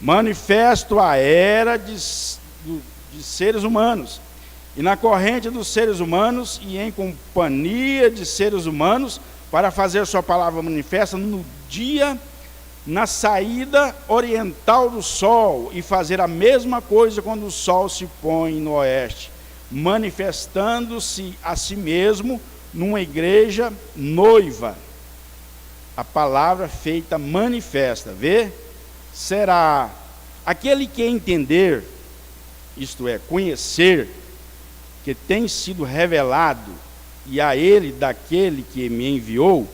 manifesto a era de seres humanos, e na corrente dos seres humanos, e em companhia de seres humanos, para fazer sua palavra manifesta no dia, na saída oriental do sol, e fazer a mesma coisa quando o sol se põe no oeste, manifestando-se a si mesmo numa igreja noiva, a palavra feita manifesta. Vê? Será aquele que entender, isto é, conhecer, que tem sido revelado, e a ele daquele que me enviou,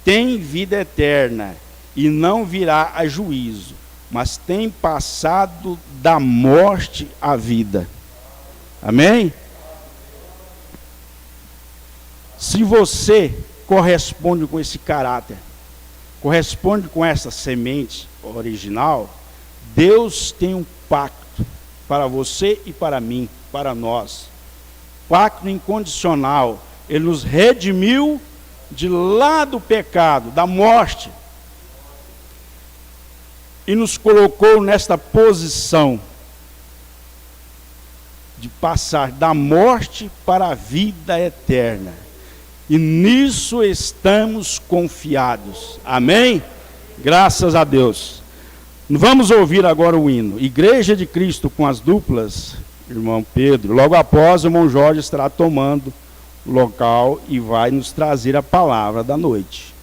tem vida eterna, e não virá a juízo, mas tem passado da morte à vida. Amém? Se você corresponde com esse caráter, corresponde com essa semente original, Deus tem um pacto para você e para mim, para nós. Pacto incondicional. Ele nos redimiu de lá do pecado, da morte, e nos colocou nesta posição de passar da morte para a vida eterna. E nisso estamos confiados. Amém? Graças a Deus. Vamos ouvir agora o hino Igreja de Cristo, com as duplas, irmão Pedro. Logo após, o irmão Jorge estará tomando o local e vai nos trazer a palavra da noite.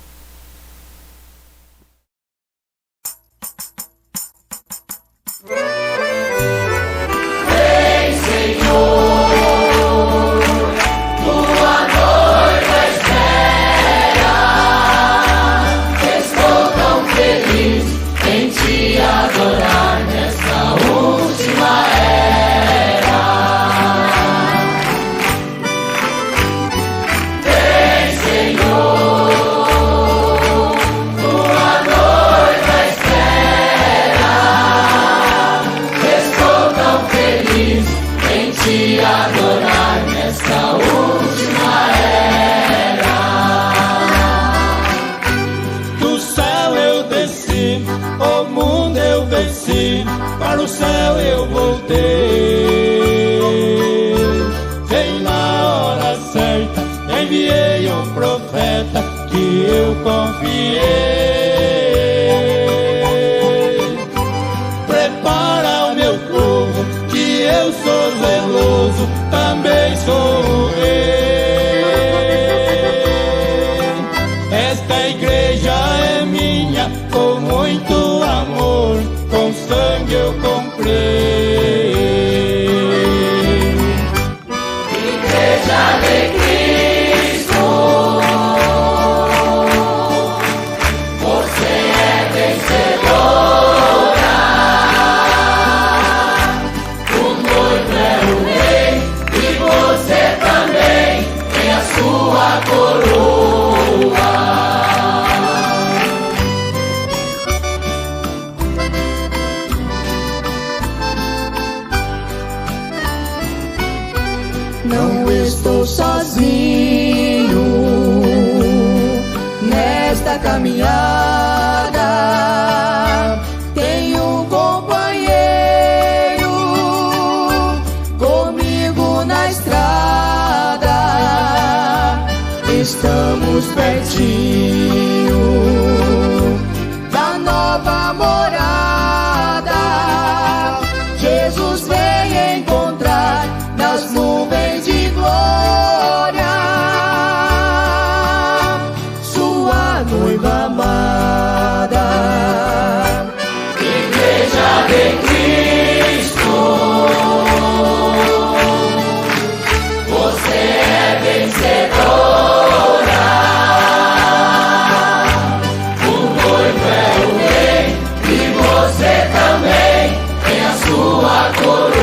Para o céu eu voltei, veio na hora certa, enviei um profeta que eu confiei. Prepara o meu povo, que eu sou zeloso, também sou rei. Esta igreja é minha, com muito amor, com sangue eu comprei. Igreja de Cristo, você é vencedora. O noivo é o rei, e você também tem a sua coroa. não estou sozinho nesta caminhada. Tenho um companheiro comigo na estrada. Estamos pertinho da nova morada. Jesus vem encontrar nas nuvens de glória sua noiva amada. Igreja de Cristo, você é vencedora. O noivo é o rei e você também tem a sua coroa.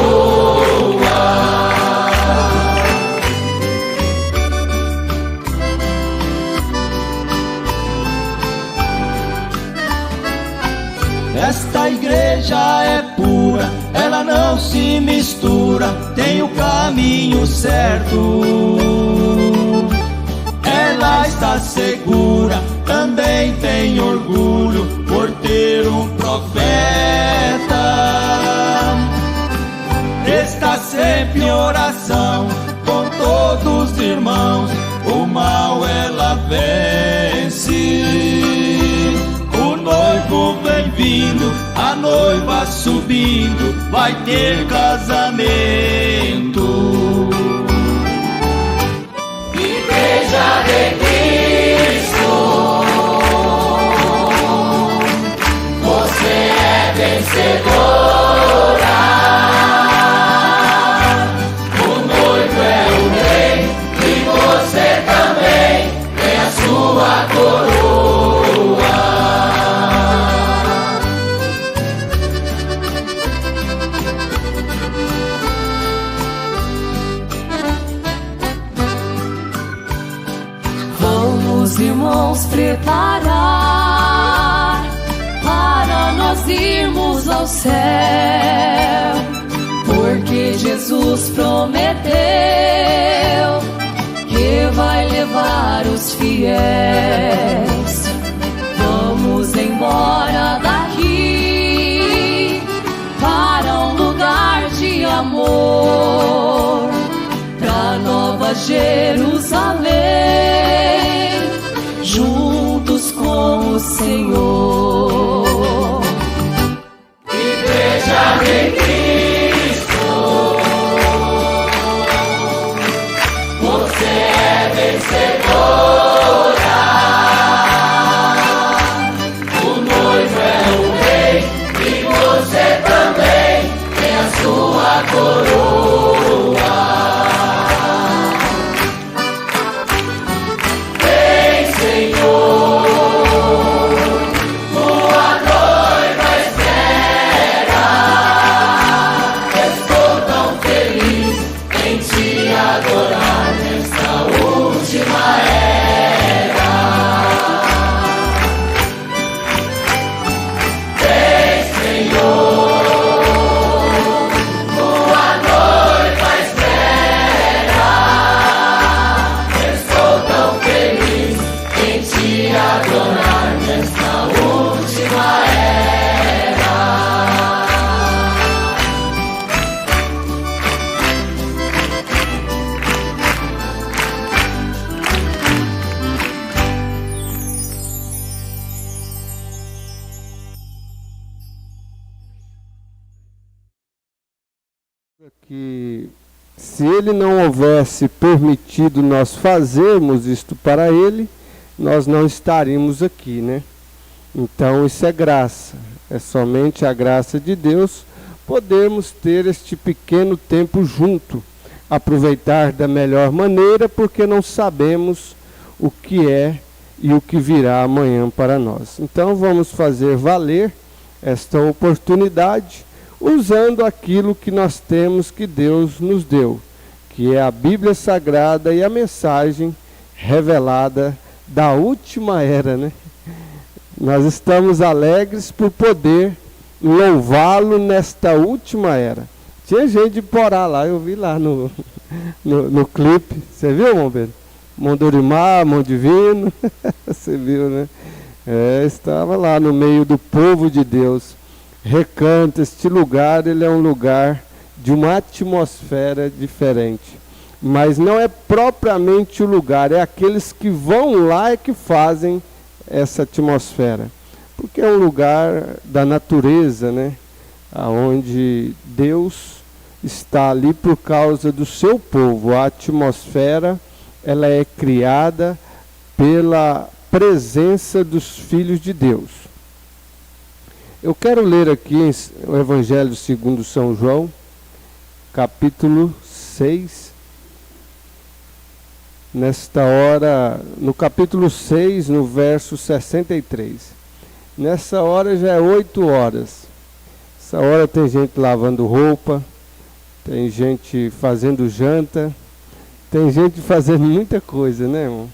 Esta igreja é pura, ela não se mistura, tem o caminho certo. Ela está segura, também tem orgulho por ter um profeta. Está sempre em oração com todos os irmãos, o mal ela vence. O noivo vem vindo, a noiva subindo, vai ter casamento. Igreja de Cristo, você é vencedora. O noivo é o rei e você também tem a sua coroa. Vamos, irmãos, preparar para nós irmos ao céu, porque Jesus prometeu que vai levar os fiéis. Vamos embora daqui para um lugar de amor, pra Nova Jerusalém, juntos com o Senhor. Igreja de Cristo, você é vencedora. O noivo é o rei e você também tem a sua coroa. Vem, Senhor, tua noiva espera. Estou tão feliz em te adorar nesta última era. Vem, Senhor, tua noiva espera. Estou tão feliz em te adorar nesta última era. Que se ele não houvesse permitido nós fazermos isto para ele, nós não estaríamos aqui, né? Então isso é graça, é somente a graça de Deus podermos ter este pequeno tempo junto, aproveitar da melhor maneira, porque não sabemos o que é e o que virá amanhã para nós. Então vamos fazer valer esta oportunidade, usando aquilo que nós temos que Deus nos deu, que é a Bíblia Sagrada e a mensagem revelada da última era, né? Nós estamos alegres por poder louvá-lo nesta última era. Tinha gente de Porá lá, eu vi lá no clipe. Você viu, irmão Pedro? Mão Dorimar, mão divino. Você viu, né? Estava lá no meio do povo de Deus. Recanto, este lugar, ele é um lugar de uma atmosfera diferente. Mas não é propriamente o lugar, é aqueles que vão lá e que fazem essa atmosfera. Porque é um lugar da natureza, né? Onde Deus está ali por causa do seu povo. A atmosfera, ela é criada pela presença dos filhos de Deus. Eu quero ler aqui o Evangelho segundo São João, capítulo 6. Nesta hora, no capítulo 6, no verso 63. Nessa hora já é 8 horas. Essa hora tem gente lavando roupa, tem gente fazendo janta, tem gente fazendo muita coisa, né, irmão?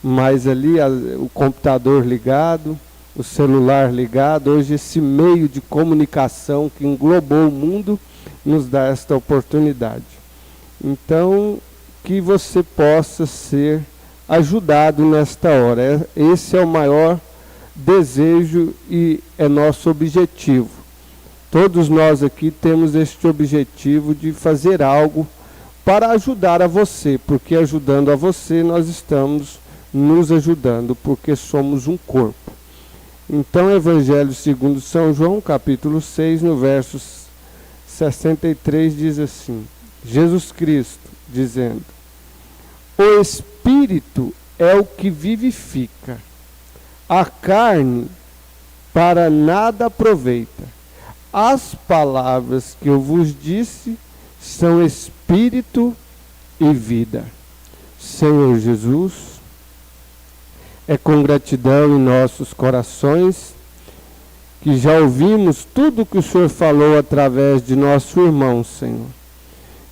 Mas ali o computador ligado, o celular ligado, hoje esse meio de comunicação que englobou o mundo nos dá esta oportunidade. Então, que você possa ser ajudado nesta hora. Esse é o maior desejo e é nosso objetivo. Todos nós aqui temos este objetivo de fazer algo para ajudar a você, porque ajudando a você nós estamos nos ajudando, porque somos um corpo. Então, Evangelho segundo São João, capítulo 6, no verso 63, diz assim: Jesus Cristo, dizendo: o Espírito é o que vivifica, a carne para nada aproveita. As palavras que eu vos disse são Espírito e vida. Senhor Jesus, é com gratidão em nossos corações que já ouvimos tudo que o Senhor falou através de nosso irmão, Senhor.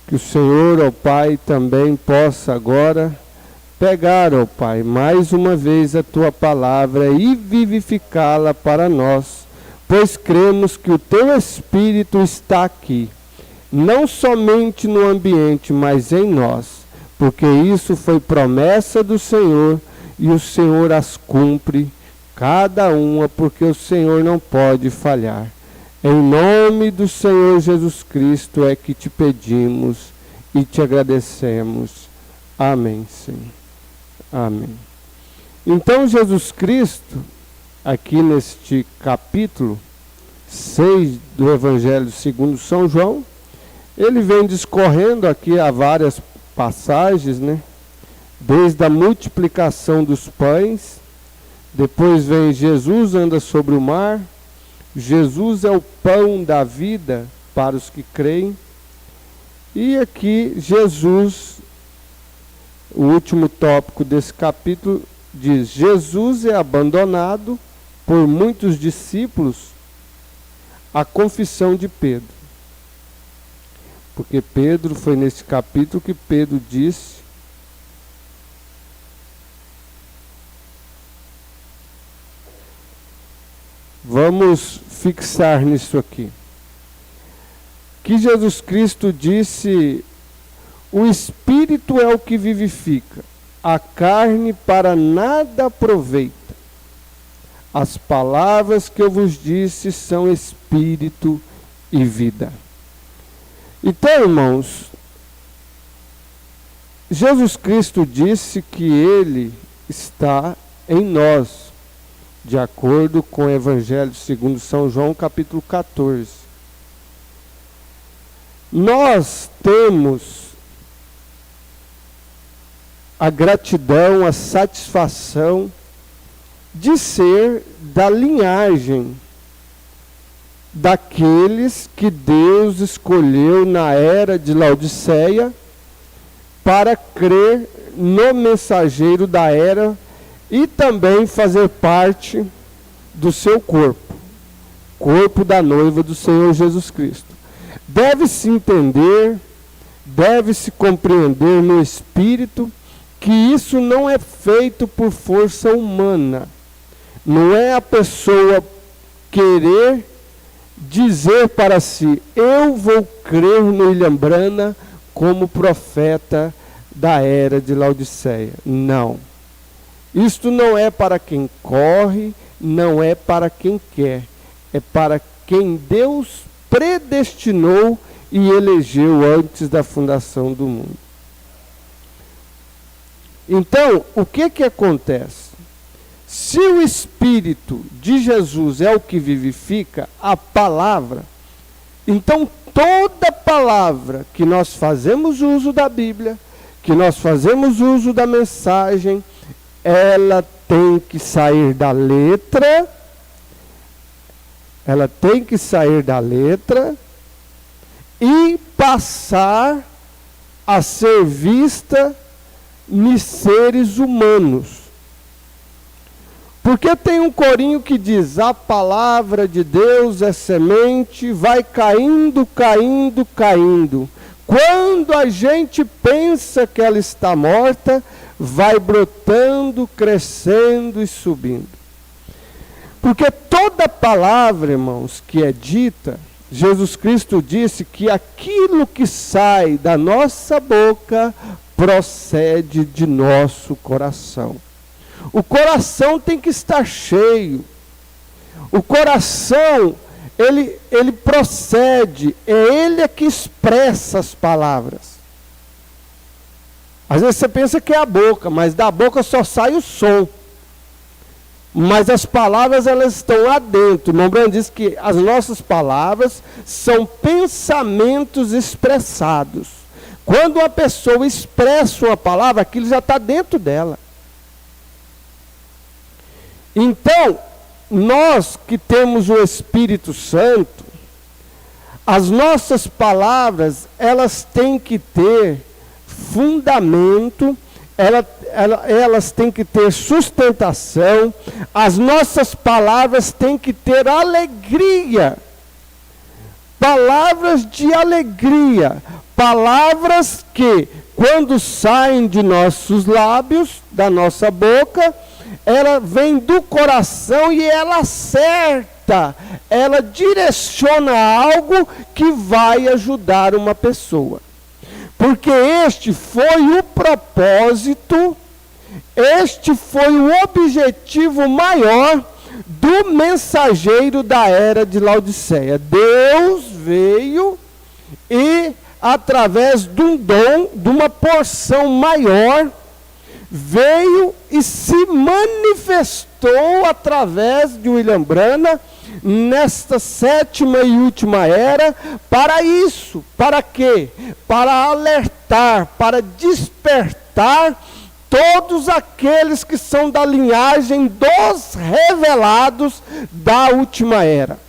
Que o Senhor, ó Pai, também possa agora pegar, ó Pai, mais uma vez a Tua palavra e vivificá-la para nós, pois cremos que o Teu Espírito está aqui, não somente no ambiente, mas em nós, porque isso foi promessa do Senhor e o Senhor as cumpre, cada uma, porque o Senhor não pode falhar. Em nome do Senhor Jesus Cristo é que te pedimos e te agradecemos. Amém, Senhor. Amém. Então, Jesus Cristo, aqui neste capítulo 6 do Evangelho segundo São João, ele vem discorrendo aqui a várias passagens, né? Desde a multiplicação dos pães, depois vem Jesus anda sobre o mar, Jesus é o pão da vida para os que creem, e aqui Jesus, o último tópico desse capítulo, diz: Jesus é abandonado por muitos discípulos, a confissão de Pedro. Porque Pedro, foi nesse capítulo que Pedro disse: vamos fixar nisso aqui. Que Jesus Cristo disse: o Espírito é o que vivifica, a carne para nada aproveita. As palavras que eu vos disse são Espírito e vida. Então, irmãos, Jesus Cristo disse que Ele está em nós, de acordo com o Evangelho segundo São João, capítulo 14. Nós temos a gratidão, a satisfação de ser da linhagem daqueles que Deus escolheu na era de Laodiceia para crer no mensageiro da era e também fazer parte do seu corpo da noiva do Senhor Jesus Cristo. Deve-se entender, deve-se compreender no espírito que isso não é feito por força humana. Não é a pessoa querer dizer para si: eu vou crer no Ilhambrana como profeta da era de Laodiceia. Não. Isto não é para quem corre, não é para quem quer. É para quem Deus predestinou e elegeu antes da fundação do mundo. Então, o que acontece? Se o Espírito de Jesus é o que vivifica, a palavra, então toda palavra que nós fazemos uso da Bíblia, que nós fazemos uso da mensagem, ela tem que sair da letra, e passar a ser vista nos seres humanos. Porque tem um corinho que diz: a palavra de Deus é semente, vai caindo, caindo, caindo. Quando a gente pensa que ela está morta, vai brotando, crescendo e subindo. Porque toda palavra, irmãos, que é dita, Jesus Cristo disse que aquilo que sai da nossa boca procede de nosso coração. O coração tem que estar cheio. O coração, ele procede, é ele que expressa as palavras. Às vezes você pensa que é a boca, mas da boca só sai o som. Mas as palavras, elas estão lá dentro. O irmão Branham diz que as nossas palavras são pensamentos expressados. Quando uma pessoa expressa uma palavra, aquilo já está dentro dela. Então, nós que temos o Espírito Santo, as nossas palavras, elas têm que ter fundamento, elas têm que ter sustentação, as nossas palavras têm que ter alegria, palavras de alegria, palavras que, quando saem de nossos lábios, da nossa boca, ela vem do coração e ela acerta, ela direciona algo que vai ajudar uma pessoa. Porque este foi o propósito, este foi o objetivo maior do mensageiro da era de Laodiceia. Deus veio e, através de um dom, de uma porção maior, veio e se manifestou através de William Branham nesta sétima e última era, para isso, para quê? Para alertar, para despertar todos aqueles que são da linhagem dos revelados da última era.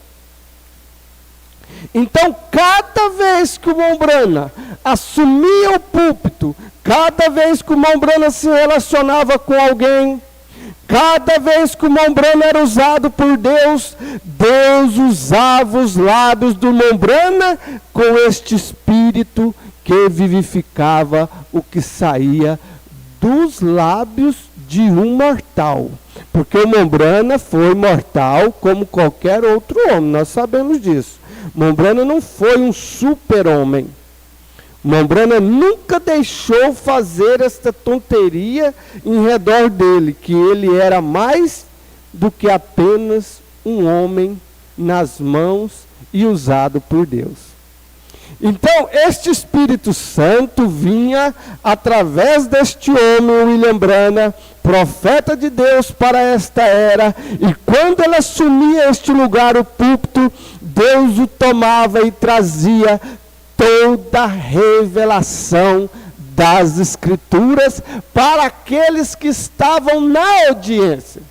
Então, cada vez que o irmão Branham assumia o púlpito, cada vez que o irmão Branham se relacionava com alguém, cada vez que o irmão Branham era usado por Deus, Deus usava os lábios do irmão Branham com este espírito que vivificava o que saía dos lábios de um mortal. Porque o irmão Branham foi mortal como qualquer outro homem, nós sabemos disso. O irmão Branham não foi um super-homem. O irmão Branham nunca deixou fazer esta tonteria em redor dele, que ele era mais do que apenas um homem nas mãos e usado por Deus. Então, este Espírito Santo vinha através deste homem, William Branham, profeta de Deus para esta era, e quando ele assumia este lugar, o púlpito, Deus o tomava e trazia toda a revelação das Escrituras para aqueles que estavam na audiência.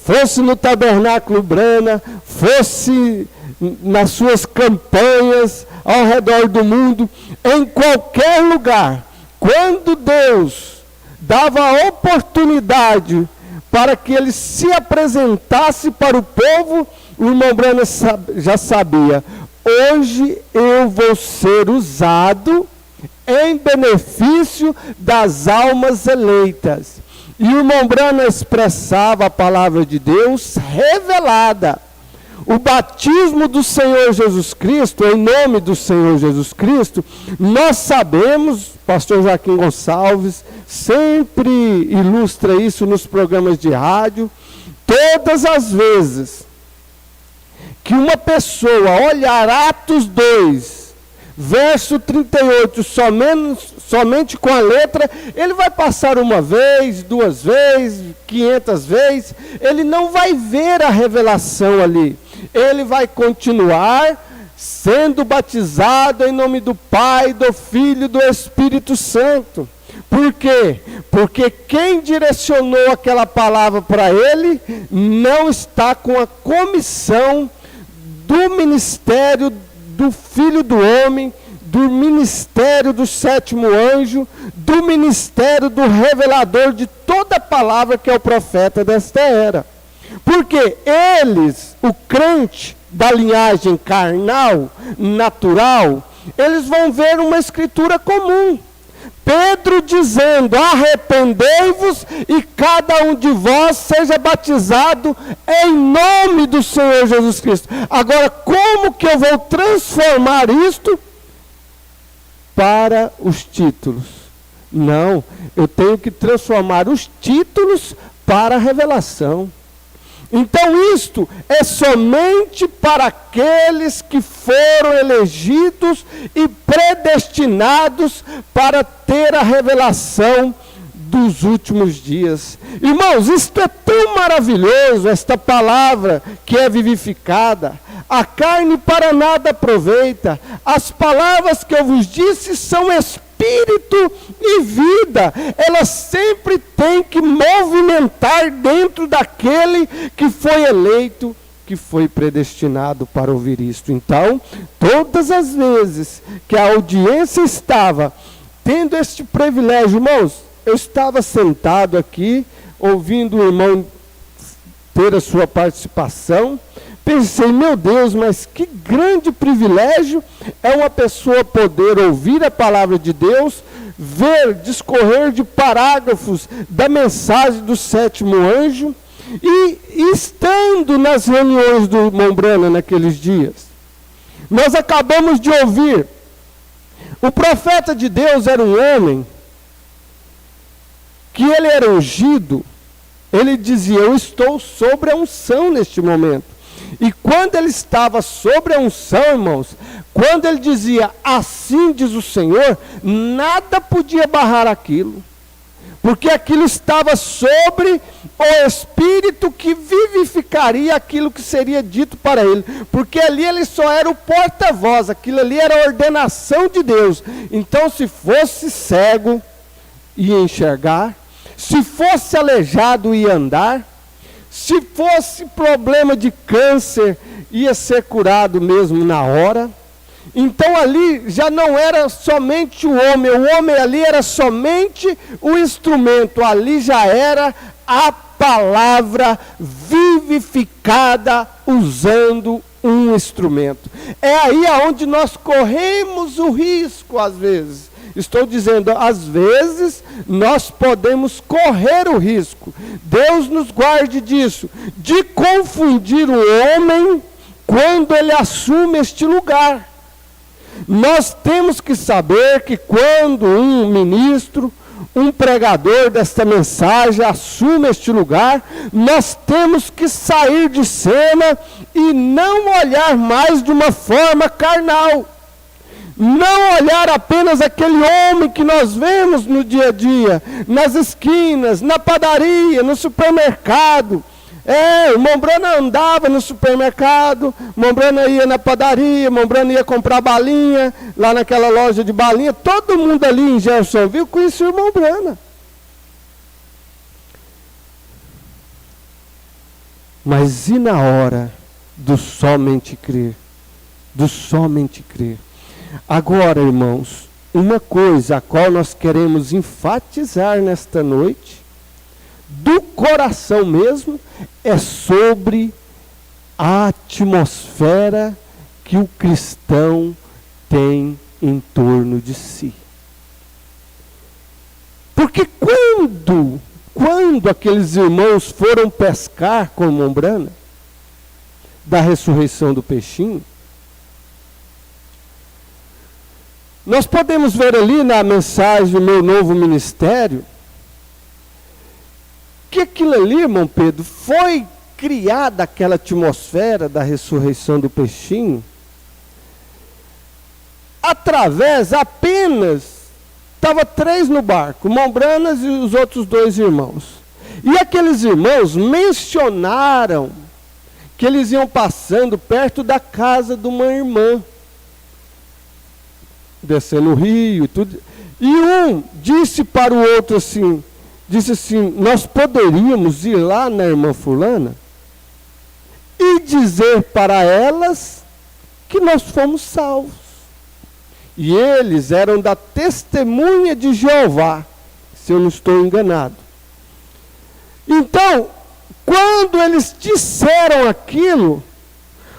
Fosse no Tabernáculo Branham, fosse nas suas campanhas ao redor do mundo, em qualquer lugar, quando Deus dava a oportunidade para que ele se apresentasse para o povo, o irmão Branham já sabia: hoje eu vou ser usado em benefício das almas eleitas. E o irmão Branham expressava a palavra de Deus revelada. O batismo do Senhor Jesus Cristo, em nome do Senhor Jesus Cristo, nós sabemos, pastor Joaquim Gonçalves sempre ilustra isso nos programas de rádio, todas as vezes que uma pessoa olhar Atos 2, verso 38, somente com a letra, ele vai passar uma vez, 2 vezes, 500 vezes, ele não vai ver a revelação ali. Ele vai continuar sendo batizado em nome do Pai, do Filho e do Espírito Santo. Por quê? Porque quem direcionou aquela palavra para ele não está com a comissão do ministério do Filho do Homem, do ministério do 7º anjo, do ministério do revelador de toda a palavra, que é o profeta desta era. Porque eles, o crente da linhagem carnal, natural, eles vão ver uma escritura comum. Pedro dizendo: arrependei-vos e cada um de vós seja batizado em nome do Senhor Jesus Cristo. Agora, como que eu vou transformar isto para os títulos? Não, eu tenho que transformar os títulos para a revelação. Então isto é somente para aqueles que foram elegidos e predestinados para ter a revelação dos últimos dias. Irmãos, isto é tão maravilhoso, esta palavra que é vivificada. A carne para nada aproveita. As palavras que eu vos disse são espírito e vida. Elas sempre têm que movimentar dentro daquele que foi eleito, que foi predestinado para ouvir isto. Então, todas as vezes que a audiência estava tendo este privilégio, irmãos, eu estava sentado aqui, ouvindo o irmão ter a sua participação. Pensei, meu Deus, mas que grande privilégio é uma pessoa poder ouvir a palavra de Deus, ver, discorrer de parágrafos da mensagem do 7º anjo, e estando nas reuniões do Mombrana naqueles dias, nós acabamos de ouvir, o profeta de Deus era um homem, que ele era ungido, ele dizia: eu estou sobre a unção neste momento. E quando ele estava sobre a unção, irmãos, quando ele dizia: assim diz o Senhor, nada podia barrar aquilo. Porque aquilo estava sobre o Espírito que vivificaria aquilo que seria dito para ele. Porque ali ele só era o porta-voz, aquilo ali era a ordenação de Deus. Então, se fosse cego, ia enxergar. Se fosse aleijado, ia andar. Se fosse problema de câncer, ia ser curado mesmo na hora. Então ali já não era somente o homem ali era somente o instrumento, ali já era a palavra vivificada usando um instrumento. É aí aonde nós corremos o risco, às vezes. Estou dizendo, às vezes nós podemos correr o risco, Deus nos guarde disso, de confundir o homem quando ele assume este lugar. Nós temos que saber que quando um ministro, um pregador desta mensagem assume este lugar, nós temos que sair de cena e não olhar mais de uma forma carnal. Não olhar apenas aquele homem que nós vemos no dia a dia, nas esquinas, na padaria, no supermercado. O Mombrana andava no supermercado, Mombrana ia na padaria, Mombrana ia comprar balinha, lá naquela loja de balinha. Todo mundo ali em Jeffersonville conhecia o Mombrana. Mas e na hora do somente crer? Do somente crer. Agora, irmãos, uma coisa a qual nós queremos enfatizar nesta noite, do coração mesmo, é sobre a atmosfera que o cristão tem em torno de si. Porque quando aqueles irmãos foram pescar com Mombrana, da ressurreição do peixinho, nós podemos ver ali na mensagem Meu Novo Ministério, que aquilo ali, irmão Pedro, foi criada aquela atmosfera da ressurreição do peixinho, através apenas, estava 3 no barco, irmão Branas e os outros 2 irmãos. E aqueles irmãos mencionaram que eles iam passando perto da casa de uma irmã, descendo o rio e tudo. E um disse para o outro assim, disse assim, nós poderíamos ir lá na irmã fulana e dizer para elas que nós fomos salvos. E eles eram da testemunha de Jeová, se eu não estou enganado. Então, quando eles disseram aquilo,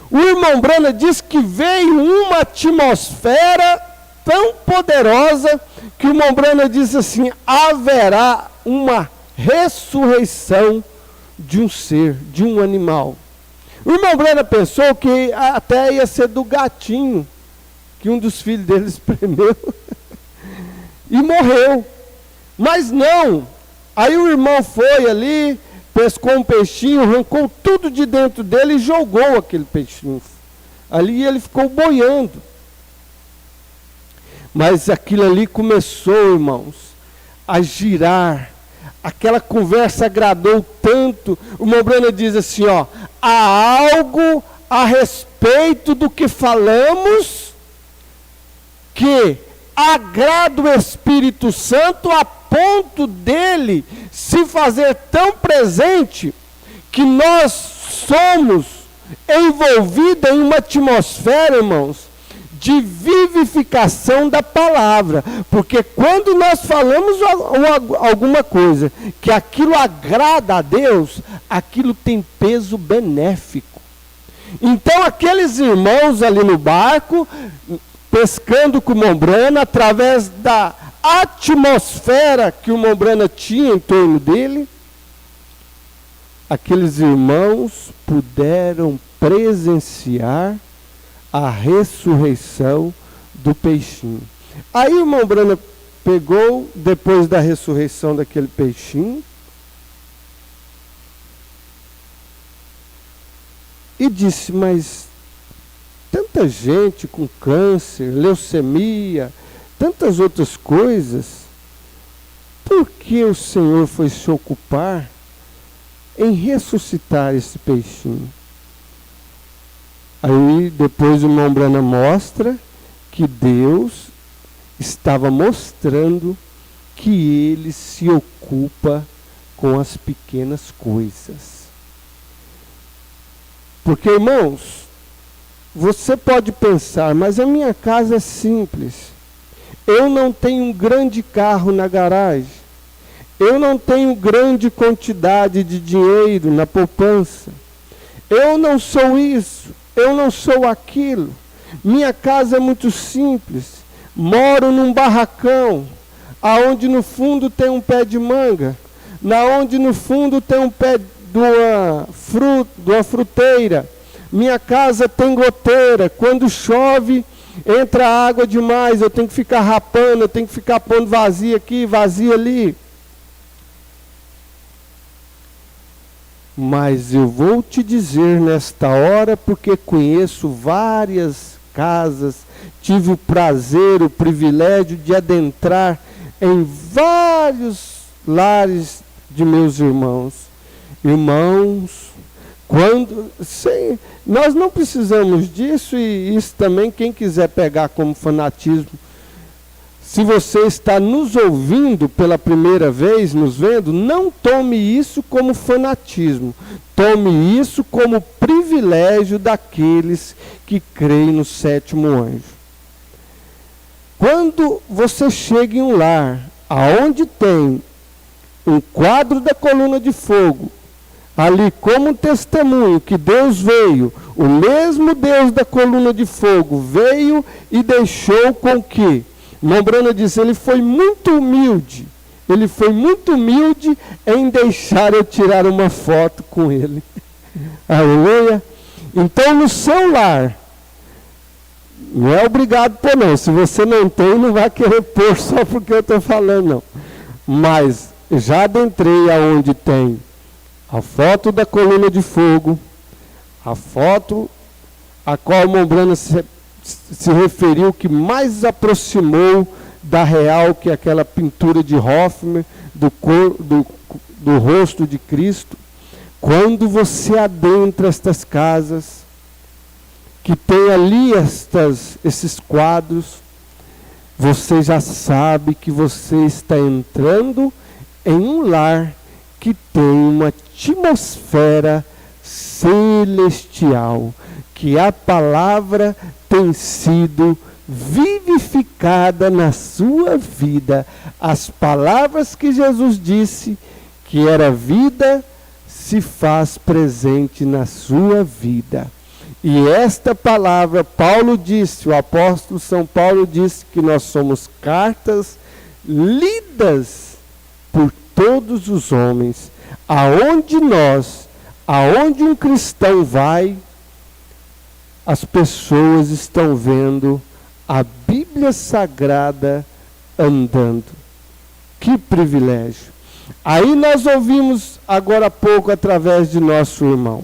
o irmão Brana diz que veio uma atmosfera tão poderosa que o irmão Brana diz assim, haverá uma ressurreição de um ser, de um animal. O irmão Brana pensou que até ia ser do gatinho, que um dos filhos dele espremeu e morreu. Mas não. Aí o irmão foi ali, pescou um peixinho, arrancou tudo de dentro dele e jogou aquele peixinho. Ali ele ficou boiando. Mas aquilo ali começou, irmãos, a girar. Aquela conversa agradou tanto. O irmão Brana diz assim, ó, há algo a respeito do que falamos que agrada o Espírito Santo a ponto dele se fazer tão presente que nós somos envolvidos em uma atmosfera, irmãos, de vivificação da palavra. Porque quando nós falamos alguma coisa que aquilo agrada a Deus, aquilo tem peso benéfico. Então aqueles irmãos ali no barco, pescando com o irmão Brana, através da atmosfera que o irmão Brana tinha em torno dele, aqueles irmãos puderam presenciar a ressurreição do peixinho. Aí o irmão Brana pegou, depois da ressurreição daquele peixinho, e disse, mas tanta gente com câncer, leucemia, tantas outras coisas, por que o Senhor foi se ocupar em ressuscitar esse peixinho? Aí depois o irmão Brana mostra que Deus estava mostrando que ele se ocupa com as pequenas coisas. Porque, irmãos, você pode pensar, mas a minha casa é simples. Eu não tenho um grande carro na garagem. Eu não tenho grande quantidade de dinheiro na poupança. Eu não sou isso. Eu não sou aquilo. Minha casa é muito simples. Moro num barracão, aonde no fundo tem um pé de manga, onde no fundo tem um pé de uma fruteira. Minha casa tem goteira. Quando chove, entra água demais. Eu tenho que ficar rapando, eu tenho que ficar pondo vazia aqui, vazia ali. Mas eu vou te dizer nesta hora, porque conheço várias casas, tive o prazer, o privilégio de adentrar em vários lares de meus irmãos. Irmãos, nós não precisamos disso, e isso também, quem quiser pegar como fanatismo, se você está nos ouvindo pela primeira vez, nos vendo, não tome isso como fanatismo. Tome isso como privilégio daqueles que creem no sétimo anjo. Quando você chega em um lar, aonde tem um quadro da coluna de fogo, ali como testemunho que Deus veio, o mesmo Deus da coluna de fogo veio e deixou com que, irmão Brana disse, ele foi muito humilde em deixar eu tirar uma foto com ele. Aleluia. Então, no seu lar, não é obrigado por não. Se você não tem, não vai querer pôr só porque eu estou falando, não. Mas já adentrei aonde tem a foto da coluna de fogo, a foto a qual o Mombrana se referiu, que mais aproximou da real, que é aquela pintura de Hoffmann do rosto de Cristo. Quando você adentra estas casas, que tem ali esses quadros, você já sabe que você está entrando em um lar que tem uma atmosfera celestial, que a palavra tem sido vivificada na sua vida. As palavras que Jesus disse que era vida, se faz presente na sua vida. E esta palavra, Paulo disse, o apóstolo São Paulo disse que nós somos cartas lidas por todos os homens. Aonde um cristão vai, as pessoas estão vendo a Bíblia Sagrada andando. Que privilégio! Aí nós ouvimos agora há pouco através de nosso irmão.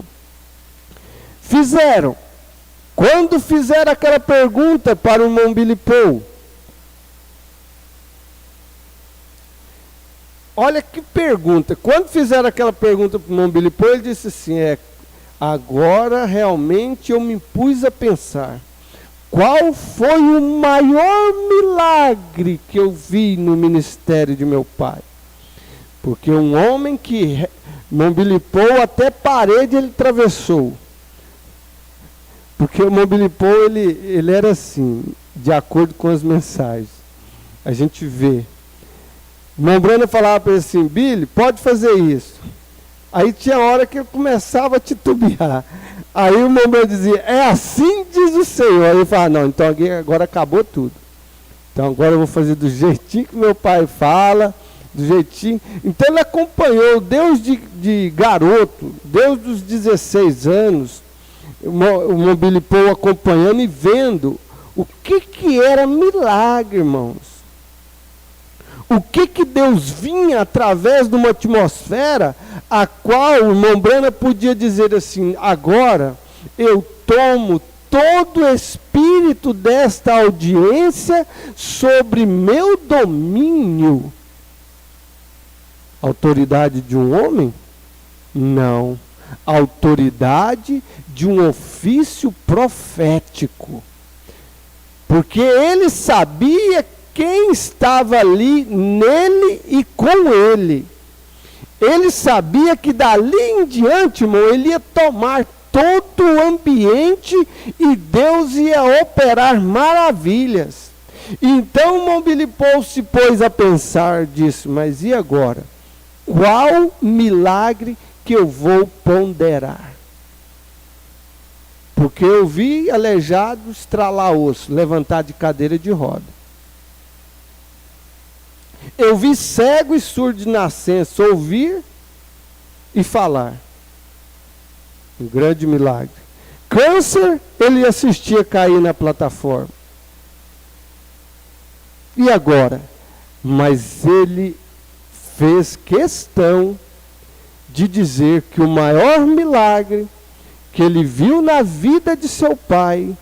Quando fizeram aquela pergunta para o irmão Billy Paul, olha que pergunta. Quando fizeram aquela pergunta para o irmão Billy Paul, ele disse assim, agora realmente eu me pus a pensar, qual foi o maior milagre que eu vi no ministério de meu pai? Porque um homem que, irmão Billy Paul, até parede ele atravessou. Porque o irmão Billy Paul, ele era assim, de acordo com as mensagens. A gente vê. O irmão Brana falava para ele assim, Billy, pode fazer isso. Aí tinha hora que ele começava a titubear. Aí o irmão Brana dizia, é assim diz o Senhor. Aí ele falava, não, então agora acabou tudo. Então agora eu vou fazer do jeitinho que meu pai fala, do jeitinho. Então ele acompanhou Deus de garoto, Deus dos 16 anos, o Billy Paul acompanhando e vendo o que era milagre, irmãos. O que Deus vinha através de uma atmosfera a qual o irmão Brana podia dizer assim, agora eu tomo todo o espírito desta audiência sobre meu domínio. Autoridade de um homem? Não. Autoridade de um ofício profético. Porque ele sabia quem estava ali nele e com ele. Ele sabia que dali em diante, irmão, ele ia tomar todo o ambiente e Deus ia operar maravilhas. Então o irmão Billy Paul se pôs a pensar, disse, mas e agora? Qual milagre que eu vou ponderar? Porque eu vi aleijado estralar osso, levantar de cadeira de roda. Eu vi cego e surdo de nascença ouvir e falar. Um grande milagre. Câncer, ele assistia cair na plataforma. E agora? Mas ele fez questão de dizer que o maior milagre que ele viu na vida de seu pai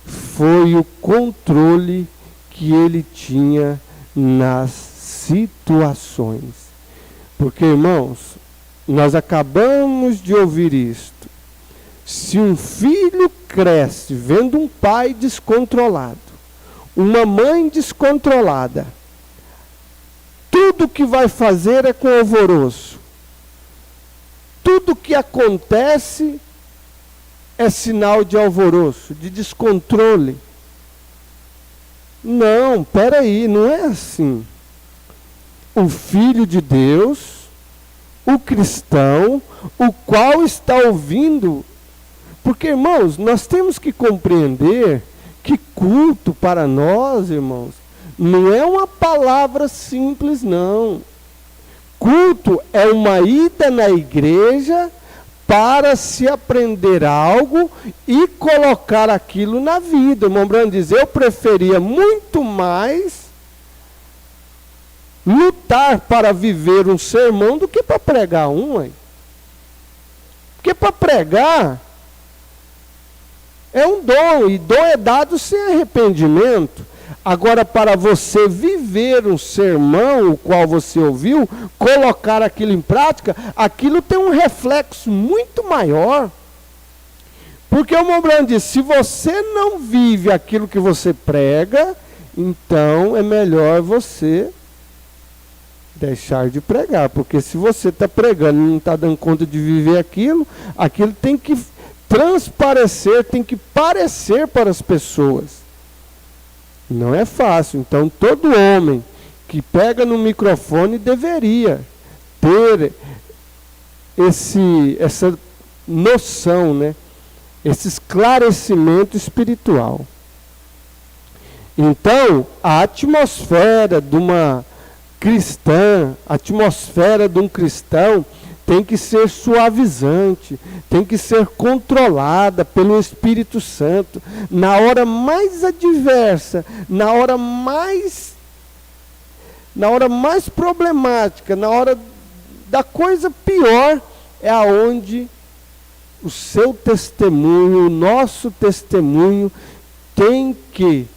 foi o controle que ele tinha nas situações. Porque, irmãos, nós acabamos de ouvir isto. Se um filho cresce vendo um pai descontrolado, uma mãe descontrolada, tudo que vai fazer é com alvoroço. Tudo que acontece é sinal de alvoroço, de descontrole. Não, peraí, não é assim. O Filho de Deus, o cristão, o qual está ouvindo. Porque, irmãos, nós temos que compreender que culto para nós, irmãos, não é uma palavra simples, não. Culto é uma ida na igreja para se aprender algo e colocar aquilo na vida. O irmão Branham diz, eu preferia muito mais lutar para viver um sermão do que para pregar um. Hein? Porque para pregar é um dom, e dom é dado sem arrependimento. Agora, para você viver um sermão, o qual você ouviu, colocar aquilo em prática, aquilo tem um reflexo muito maior. Porque o irmão Branham diz, se você não vive aquilo que você prega, então é melhor você deixar de pregar. Porque se você está pregando e não está dando conta de viver aquilo, aquilo tem que transparecer, tem que parecer para as pessoas. Não é fácil. Então, todo homem que pega no microfone deveria ter essa noção, né? Esse esclarecimento espiritual. Então, a atmosfera de uma cristã, a atmosfera de um cristão tem que ser suavizante, tem que ser controlada pelo Espírito Santo. Na hora mais adversa, na hora mais problemática, na hora da coisa pior, é aonde o seu testemunho, o nosso testemunho, tem que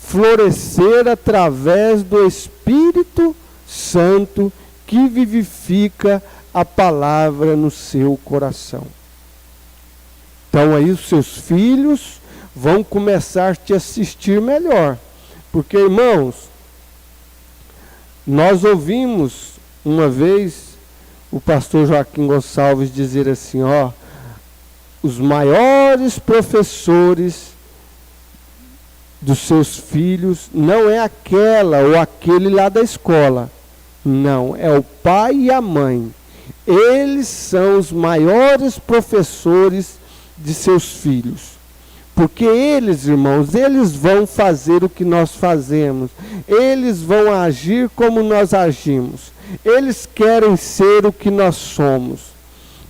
florescer através do Espírito Santo que vivifica a palavra no seu coração. Então aí os seus filhos vão começar a te assistir melhor. Porque, irmãos, nós ouvimos uma vez o pastor Joaquim Gonçalves dizer assim, ó, os maiores professores dos seus filhos não é aquela ou aquele lá da escola. Não, é o pai e a mãe. Eles são os maiores professores de seus filhos. Porque eles, irmãos, eles vão fazer o que nós fazemos. Eles vão agir como nós agimos. Eles querem ser o que nós somos.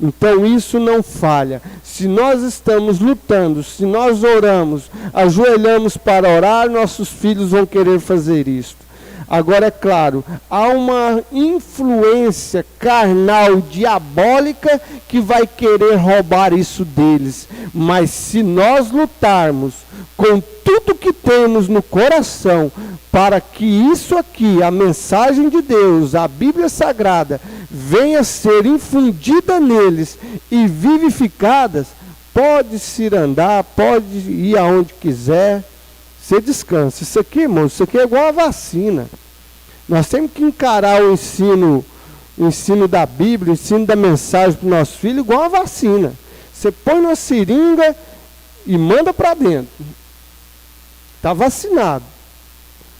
Então isso não falha. Se nós estamos lutando, se nós oramos, ajoelhamos para orar, nossos filhos vão querer fazer isto. Agora, é claro, há uma influência carnal, diabólica, que vai querer roubar isso deles. Mas se nós lutarmos com tudo que temos no coração, para que isso aqui, a mensagem de Deus, a Bíblia Sagrada, venha ser infundida neles e vivificadas, pode-se ir andar, pode ir aonde quiser, você descansa. Isso aqui, irmão, isso aqui é igual a vacina. Nós temos que encarar o ensino da Bíblia, o ensino da mensagem para o nosso filho igual a vacina. Você põe na seringa e manda para dentro. Está vacinado.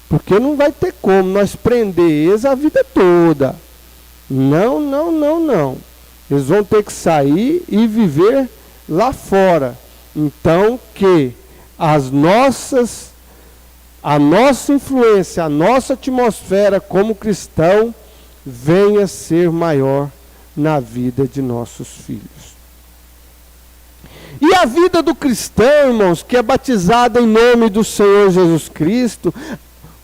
Porque não vai ter como nós prender eles a vida toda. Não, não, não, não. Eles vão ter que sair e viver lá fora. Então, que a nossa influência, a nossa atmosfera como cristão venha ser maior na vida de nossos filhos. E a vida do cristão, irmãos, que é batizado em nome do Senhor Jesus Cristo,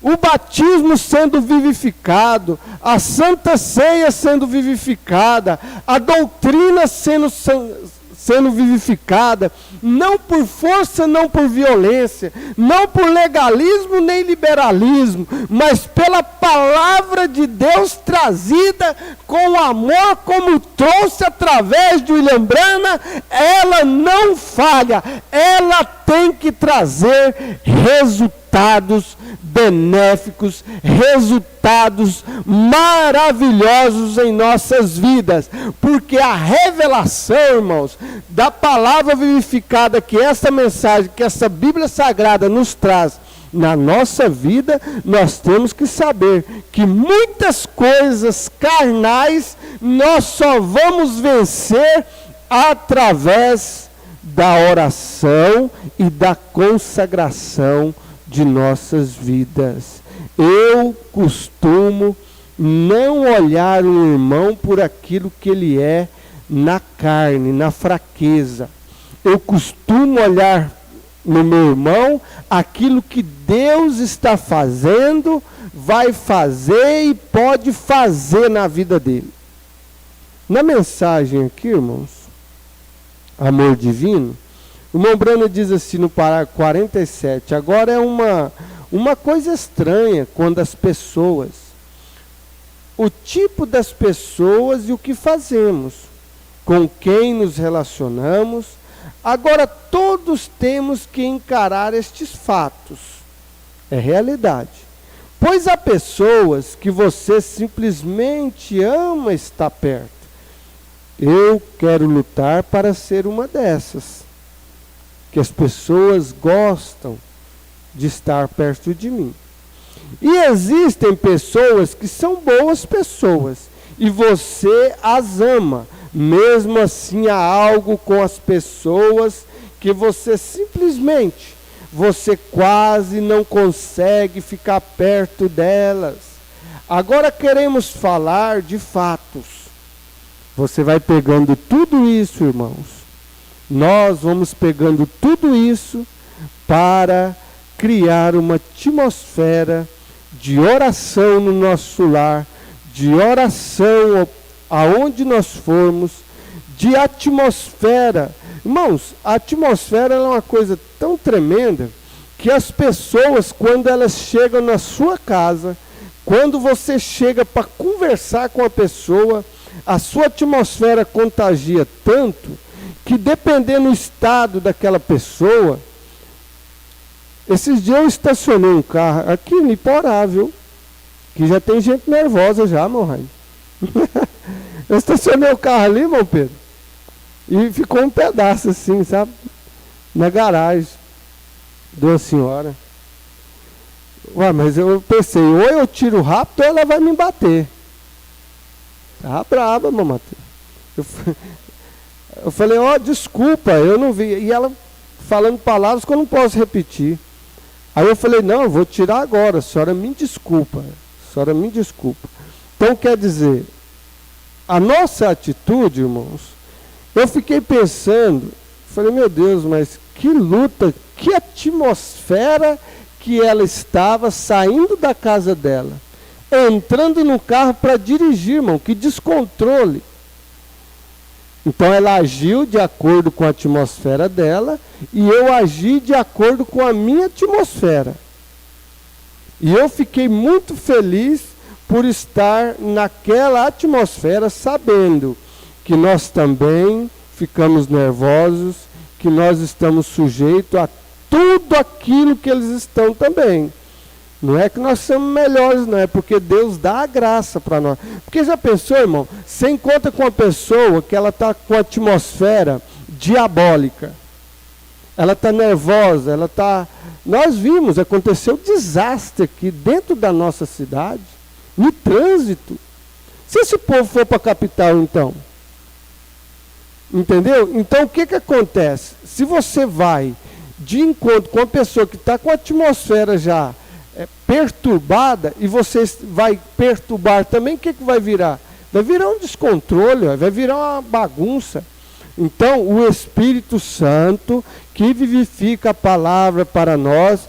o batismo sendo vivificado, a Santa Ceia sendo vivificada, a doutrina sendo vivificada, não por força, não por violência, não por legalismo nem liberalismo, mas pela palavra de Deus trazida com amor, como trouxe através de William Branham, ela não falha, ela tem que trazer resultados benéficos, resultados maravilhosos em nossas vidas, porque a revelação, irmãos, da palavra vivificada que essa mensagem, que essa Bíblia Sagrada nos traz na nossa vida, nós temos que saber que muitas coisas carnais nós só vamos vencer através da oração e da consagração de nossas vidas. Eu costumo não olhar o irmão por aquilo que ele é na carne, na fraqueza. Eu costumo olhar no meu irmão aquilo que Deus está fazendo, vai fazer e pode fazer na vida dele. Na mensagem aqui, irmãos, Amor Divino, o irmão Brano diz assim no parágrafo 47, agora é uma coisa estranha quando as pessoas, o tipo das pessoas e o que fazemos, com quem nos relacionamos, agora todos temos que encarar estes fatos, é realidade. Pois há pessoas que você simplesmente ama estar perto. Eu quero lutar para ser uma dessas, que as pessoas gostam de estar perto de mim. E existem pessoas que são boas pessoas, e você as ama. Mesmo assim há algo com as pessoas que você simplesmente, você quase não consegue ficar perto delas. Agora queremos falar de fatos. Você vai pegando tudo isso, irmãos. Nós vamos pegando tudo isso para criar uma atmosfera de oração no nosso lar, de oração aonde nós formos, de atmosfera. Irmãos, a atmosfera é uma coisa tão tremenda que as pessoas, quando elas chegam na sua casa, quando você chega para conversar com a pessoa, a sua atmosfera contagia tanto que, dependendo do estado daquela pessoa, esses dias eu estacionei um carro aqui em Iporá, viu? Que já tem gente nervosa já, meu raio. Eu estacionei o carro ali, irmão Pedro, e ficou um pedaço assim, sabe? Na garagem de uma senhora. Ué, mas eu pensei, ou eu tiro rápido ou ela vai me bater. Tá brava, meu Mateus. Eu falei, ó, desculpa, eu não vi. E ela falando palavras que eu não posso repetir. Aí eu falei, não, eu vou tirar agora, a senhora me desculpa. A senhora me desculpa. Então, quer dizer, a nossa atitude, irmãos, eu fiquei pensando, falei, meu Deus, mas que luta, que atmosfera que ela estava saindo da casa dela, entrando no carro para dirigir, irmão, que descontrole. Então ela agiu de acordo com a atmosfera dela e eu agi de acordo com a minha atmosfera. E eu fiquei muito feliz por estar naquela atmosfera, sabendo que nós também ficamos nervosos, que nós estamos sujeitos a tudo aquilo que eles estão também. Não é que nós somos melhores, não é porque Deus dá a graça para nós. Porque já pensou, irmão, você encontra com uma pessoa que ela está com a atmosfera diabólica, ela está nervosa, ela está... Nós vimos, aconteceu desastre aqui dentro da nossa cidade, no trânsito. Se esse povo for para a capital, então? Entendeu? Então, o que acontece? Se você vai de encontro com uma pessoa que está com a atmosfera já perturbada, e você vai perturbar também, o que vai virar? Vai virar um descontrole, vai virar uma bagunça. Então, o Espírito Santo, que vivifica a palavra para nós,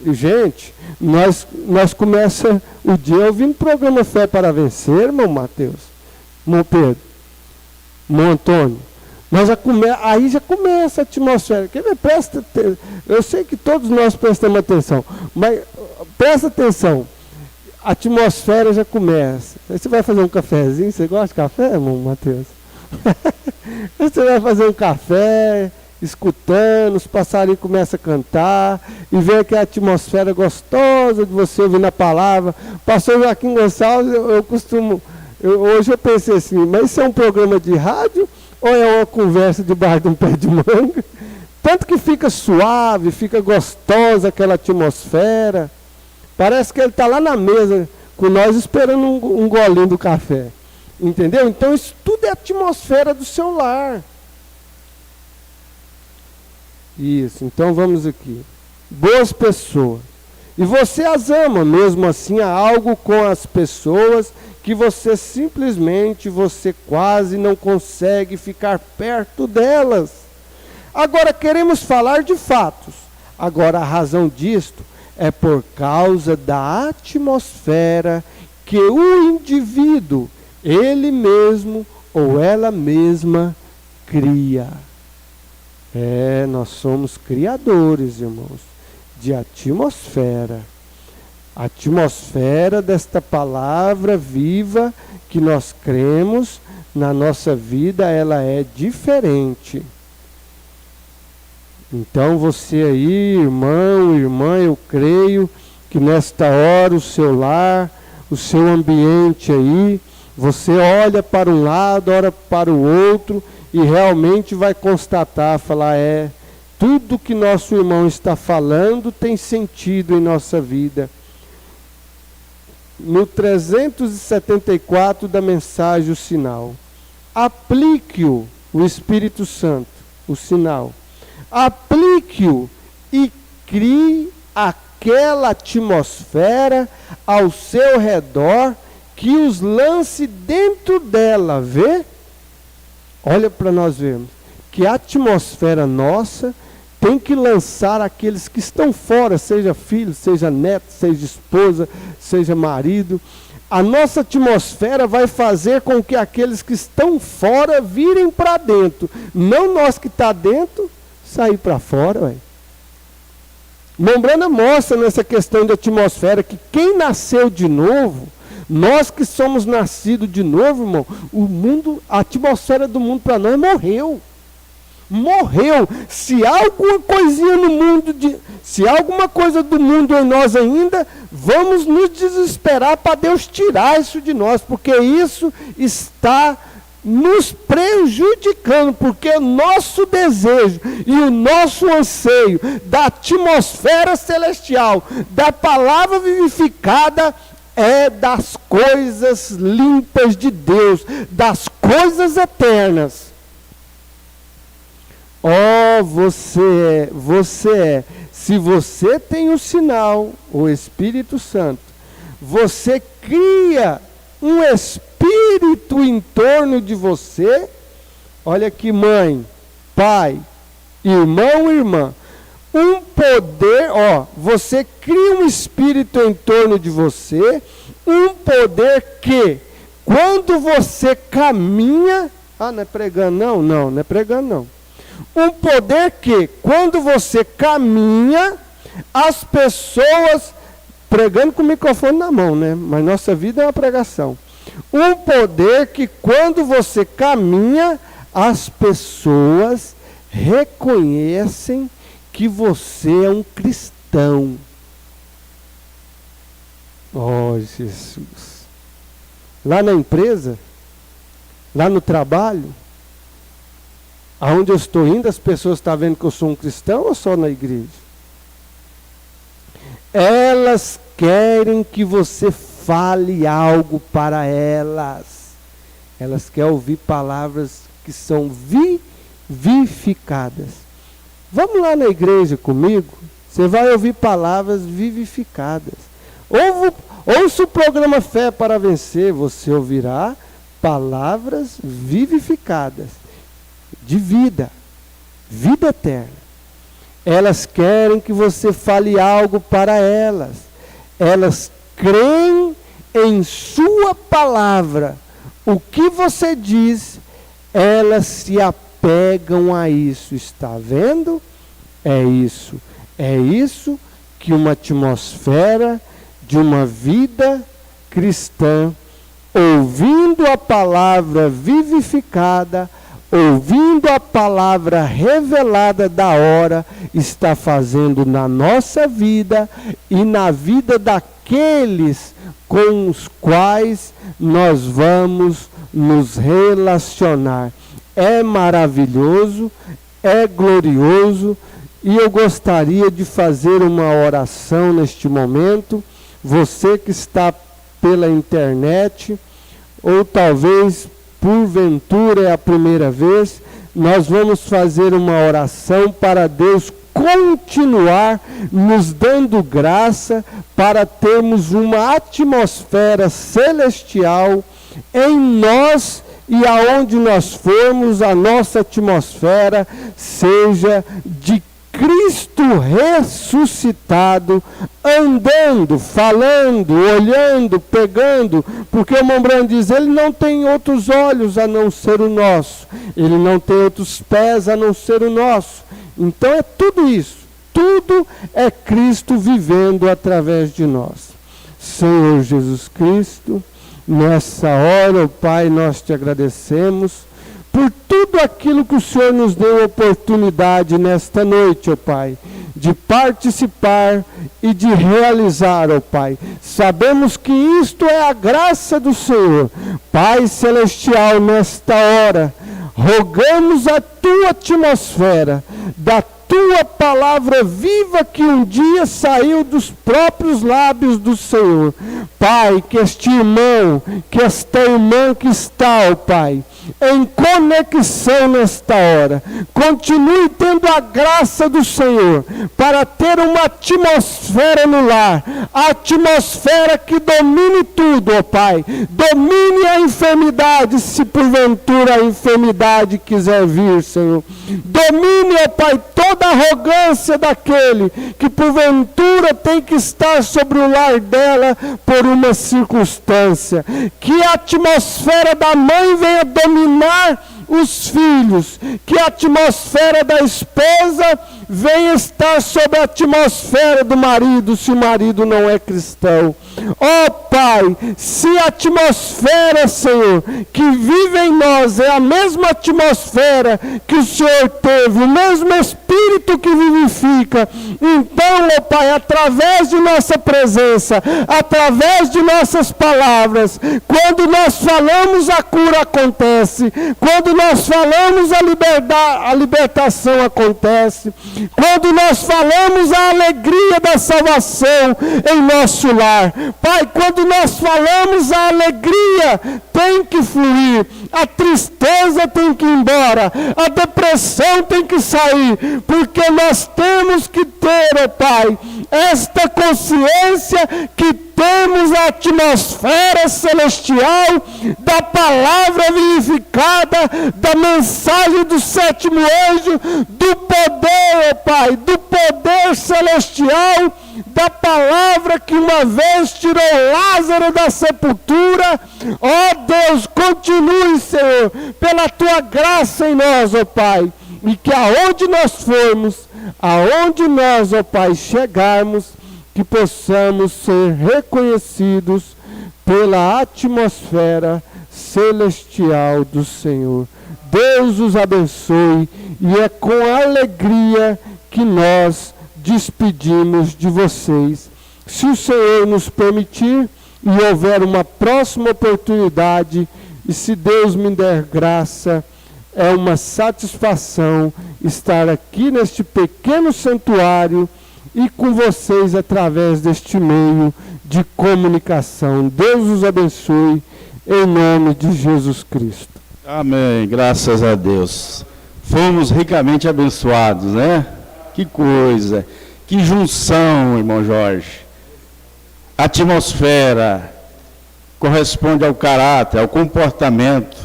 gente, nós começamos o dia ouvindo o programa Fé para Vencer, irmão Mateus, irmão Pedro, irmão Antônio. Aí já começa a atmosfera. Quer ver? Eu sei que todos nós prestamos atenção, mas presta atenção. A atmosfera já começa. Aí você vai fazer um cafezinho. Você gosta de café, irmão Mateus? Você vai fazer um café, escutando, os passarinhos começam a cantar, e vem aquela atmosfera gostosa de você ouvir na palavra. Pastor Joaquim Gonçalves, hoje eu pensei assim, mas isso é um programa de rádio ou é uma conversa debaixo de um pé de manga? Tanto que fica suave, fica gostosa aquela atmosfera. Parece que ele está lá na mesa com nós esperando um golinho do café. Entendeu? Então isso tudo é atmosfera do seu lar. Isso, então vamos aqui. Boas pessoas. E você as ama, mesmo assim há algo com as pessoas que você simplesmente, você quase não consegue ficar perto delas. Agora queremos falar de fatos. Agora a razão disto é por causa da atmosfera que o indivíduo, ele mesmo ou ela mesma, cria. Nós somos criadores, irmãos, de atmosfera. A atmosfera desta palavra viva que nós cremos na nossa vida, ela é diferente. Então você aí, irmão, irmã, eu creio que nesta hora o seu lar, o seu ambiente aí, você olha para um lado, olha para o outro e realmente vai constatar, falar, tudo que nosso irmão está falando tem sentido em nossa vida. No 374 da mensagem, o sinal. Aplique-o, o Espírito Santo, o sinal. Aplique-o e crie aquela atmosfera ao seu redor que os lance dentro dela, vê? Olha para nós vermos que a atmosfera nossa tem que lançar aqueles que estão fora, seja filho, seja neto, seja esposa, seja marido. A nossa atmosfera vai fazer com que aqueles que estão fora virem para dentro. Não nós que está dentro, sair para fora. Ué. Membrana mostra nessa questão de atmosfera que quem nasceu de novo, nós que somos nascidos de novo, irmão, o mundo, a atmosfera do mundo para nós morreu. Morreu. Se há alguma coisinha no mundo, se há alguma coisa do mundo em nós ainda, vamos nos desesperar para Deus tirar isso de nós, porque isso está nos prejudicando, porque o nosso desejo e o nosso anseio da atmosfera celestial, da palavra vivificada, é das coisas limpas de Deus, das coisas eternas. Se você tem o sinal, o Espírito Santo, você cria um espírito em torno de você. Olha aqui, mãe, pai, irmão, irmã, um poder, você cria um espírito em torno de você, um poder que, quando você caminha, não é pregando não é pregando não. Um poder que, quando você caminha, as pessoas, pregando com o microfone na mão, né? Mas nossa vida é uma pregação. Um poder que, quando você caminha, as pessoas reconhecem que você é um cristão. Jesus. Lá na empresa, lá no trabalho, aonde eu estou indo, as pessoas estão vendo que eu sou um cristão ou só na igreja? Elas querem que você fale algo para elas. Elas querem ouvir palavras que são vivificadas. Vamos lá na igreja comigo? Você vai ouvir palavras vivificadas. Ouça o programa Fé para Vencer, você ouvirá palavras vivificadas. De vida eterna. Elas querem que você fale algo para elas. Elas creem em sua palavra. O que você diz, elas se apegam a isso. Está vendo? É isso que uma atmosfera de uma vida cristã, ouvindo a palavra vivificada, ouvindo a palavra revelada da hora, está fazendo na nossa vida e na vida daqueles com os quais nós vamos nos relacionar. É maravilhoso, é glorioso, e eu gostaria de fazer uma oração neste momento. Você que está pela internet, ou talvez porventura é a primeira vez, nós vamos fazer uma oração para Deus continuar nos dando graça para termos uma atmosfera celestial em nós, e aonde nós formos, a nossa atmosfera seja de Cristo ressuscitado, andando, falando, olhando, pegando, porque o irmão Branham diz, ele não tem outros olhos a não ser o nosso, ele não tem outros pés a não ser o nosso. Então é tudo isso, tudo é Cristo vivendo através de nós. Senhor Jesus Cristo, nessa hora, Pai, nós te agradecemos por tudo aquilo que o Senhor nos deu oportunidade nesta noite, ó Pai, de participar e de realizar, ó Pai. Sabemos que isto é a graça do Senhor. Pai Celestial, nesta hora, rogamos a Tua atmosfera, da Tua palavra viva que um dia saiu dos próprios lábios do Senhor. Pai, que este irmão, que esta irmã que está, ó Pai, em conexão nesta hora, continue tendo a graça do Senhor para ter uma atmosfera no lar, a atmosfera que domine tudo, ó Pai, domine a enfermidade, se porventura a enfermidade quiser vir, Senhor, domine, ó Pai, toda a arrogância daquele que porventura tem que estar sobre o lar dela por uma circunstância, que a atmosfera da mãe venha dominar os filhos, que a atmosfera da esposa venha estar sobre a atmosfera do marido, se o marido não é cristão. Ó Pai, se a atmosfera, Senhor, que vive em nós é a mesma atmosfera que o Senhor teve, o mesmo Espírito que vivifica, então, ó Pai, através de nossa presença, através de nossas palavras, quando nós falamos, a cura acontece, quando nós falamos, a libertação acontece, quando nós falamos, a alegria da salvação em nosso lar. Pai, quando nós falamos, a alegria tem que fluir, a tristeza tem que ir embora, a depressão tem que sair, porque nós temos que ter, ó Pai, esta consciência que temos a atmosfera celestial da palavra vivificada, da mensagem do sétimo anjo, do poder, ó Pai, do poder celestial, da palavra que uma vez tirou Lázaro da sepultura. Ó Deus, continue, Senhor, pela Tua graça em nós, ó Pai, e que aonde nós formos, aonde nós, ó Pai, chegarmos, que possamos ser reconhecidos pela atmosfera celestial do Senhor. Deus os abençoe, e é com alegria que nós despedimos de vocês. Se o Senhor nos permitir e houver uma próxima oportunidade, e se Deus me der graça, é uma satisfação estar aqui neste pequeno santuário e com vocês através deste meio de comunicação. Deus os abençoe, em nome de Jesus Cristo. Amém, graças a Deus. Fomos ricamente abençoados, né? Que coisa, que junção, irmão Jorge. A atmosfera corresponde ao caráter, ao comportamento,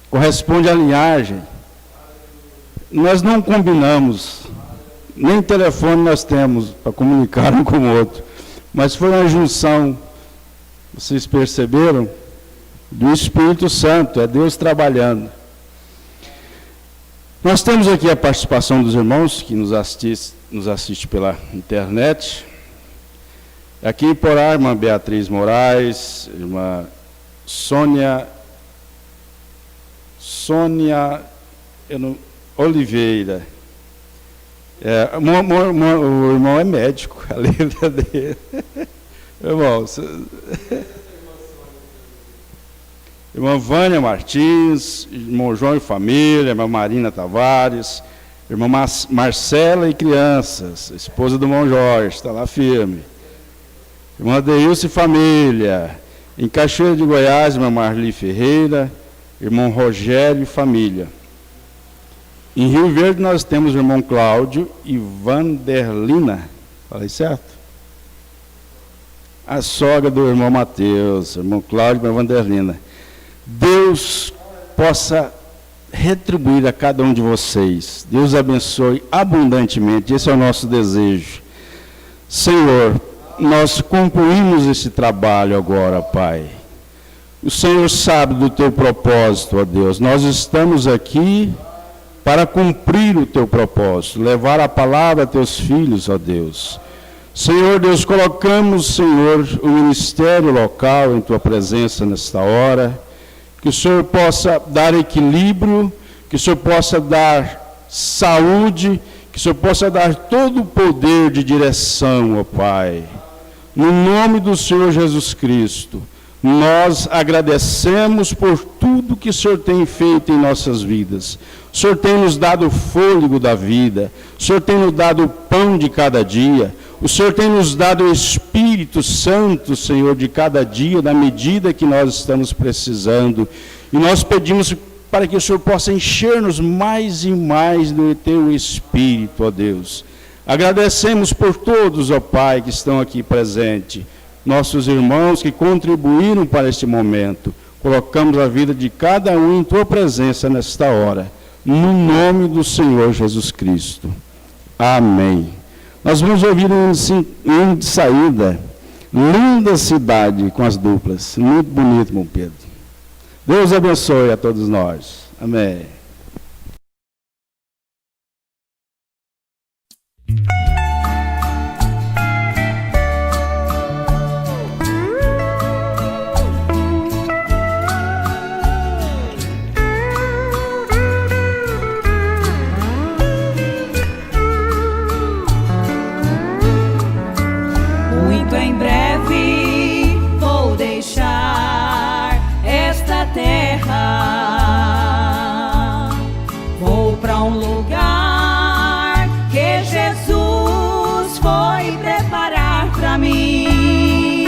corresponde à linhagem. Nós não combinamos, nem telefone nós temos para comunicar um com o outro, mas foi uma junção, vocês perceberam, do Espírito Santo, é Deus trabalhando. Nós temos aqui a participação dos irmãos que nos assiste pela internet. Aqui em Porá, irmã Beatriz Moraes, irmã Sônia Oliveira. O irmão é médico, a letra dele. Irmão, irmã Vânia Martins, irmão João e família, irmã Marina Tavares, irmã Marcela e crianças, esposa do irmão Jorge, está lá firme. Irmã Deilce e família, em Cachoeira de Goiás, irmã Marli Ferreira, irmão Rogério e família. Em Rio Verde nós temos o irmão Cláudio e Vanderlina. Falei certo? A sogra do irmão Mateus, irmão Cláudio e Vanderlina. Deus possa retribuir a cada um de vocês. Deus abençoe abundantemente. Esse é o nosso desejo. Senhor, nós concluímos esse trabalho agora, Pai. O Senhor sabe do teu propósito, ó Deus. Nós estamos aqui para cumprir o teu propósito, levar a palavra a teus filhos, ó Deus. Senhor Deus, colocamos, Senhor, o ministério local em tua presença nesta hora. Que o Senhor possa dar equilíbrio, que o Senhor possa dar saúde, que o Senhor possa dar todo o poder de direção, ó Pai. No nome do Senhor Jesus Cristo, nós agradecemos por tudo que o Senhor tem feito em nossas vidas. O Senhor tem nos dado o fôlego da vida, o Senhor tem nos dado o pão de cada dia, o Senhor tem nos dado o Espírito Santo, Senhor, de cada dia, na medida que nós estamos precisando. E nós pedimos para que o Senhor possa encher-nos mais e mais do teu Espírito, ó Deus. Agradecemos por todos, ó Pai, que estão aqui presentes, nossos irmãos que contribuíram para este momento. Colocamos a vida de cada um em tua presença nesta hora, no nome do Senhor Jesus Cristo. Amém. Nós vamos ouvir um hino de saída, Linda Cidade, com as duplas. Muito bonito, irmão Pedro. Deus abençoe a todos nós. Amém. Muito em breve vou deixar esta terra. Vou para um lugar que Jesus foi preparar para mim.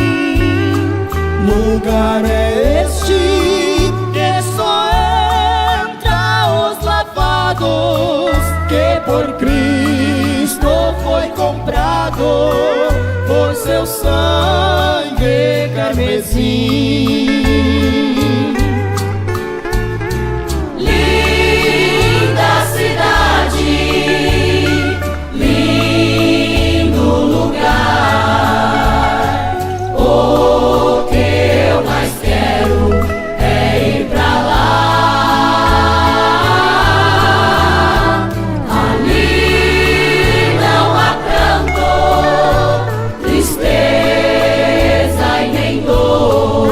Lugar é este que só entra os lavados, que por Cristo foi comprado por seu sangue carmesim. Linda cidade, lindo lugar. O que eu mais quero é ir pra lá. Ali não há pranto, tristeza e nem dor.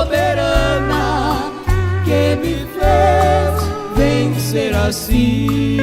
soberana que me fez vencer assim.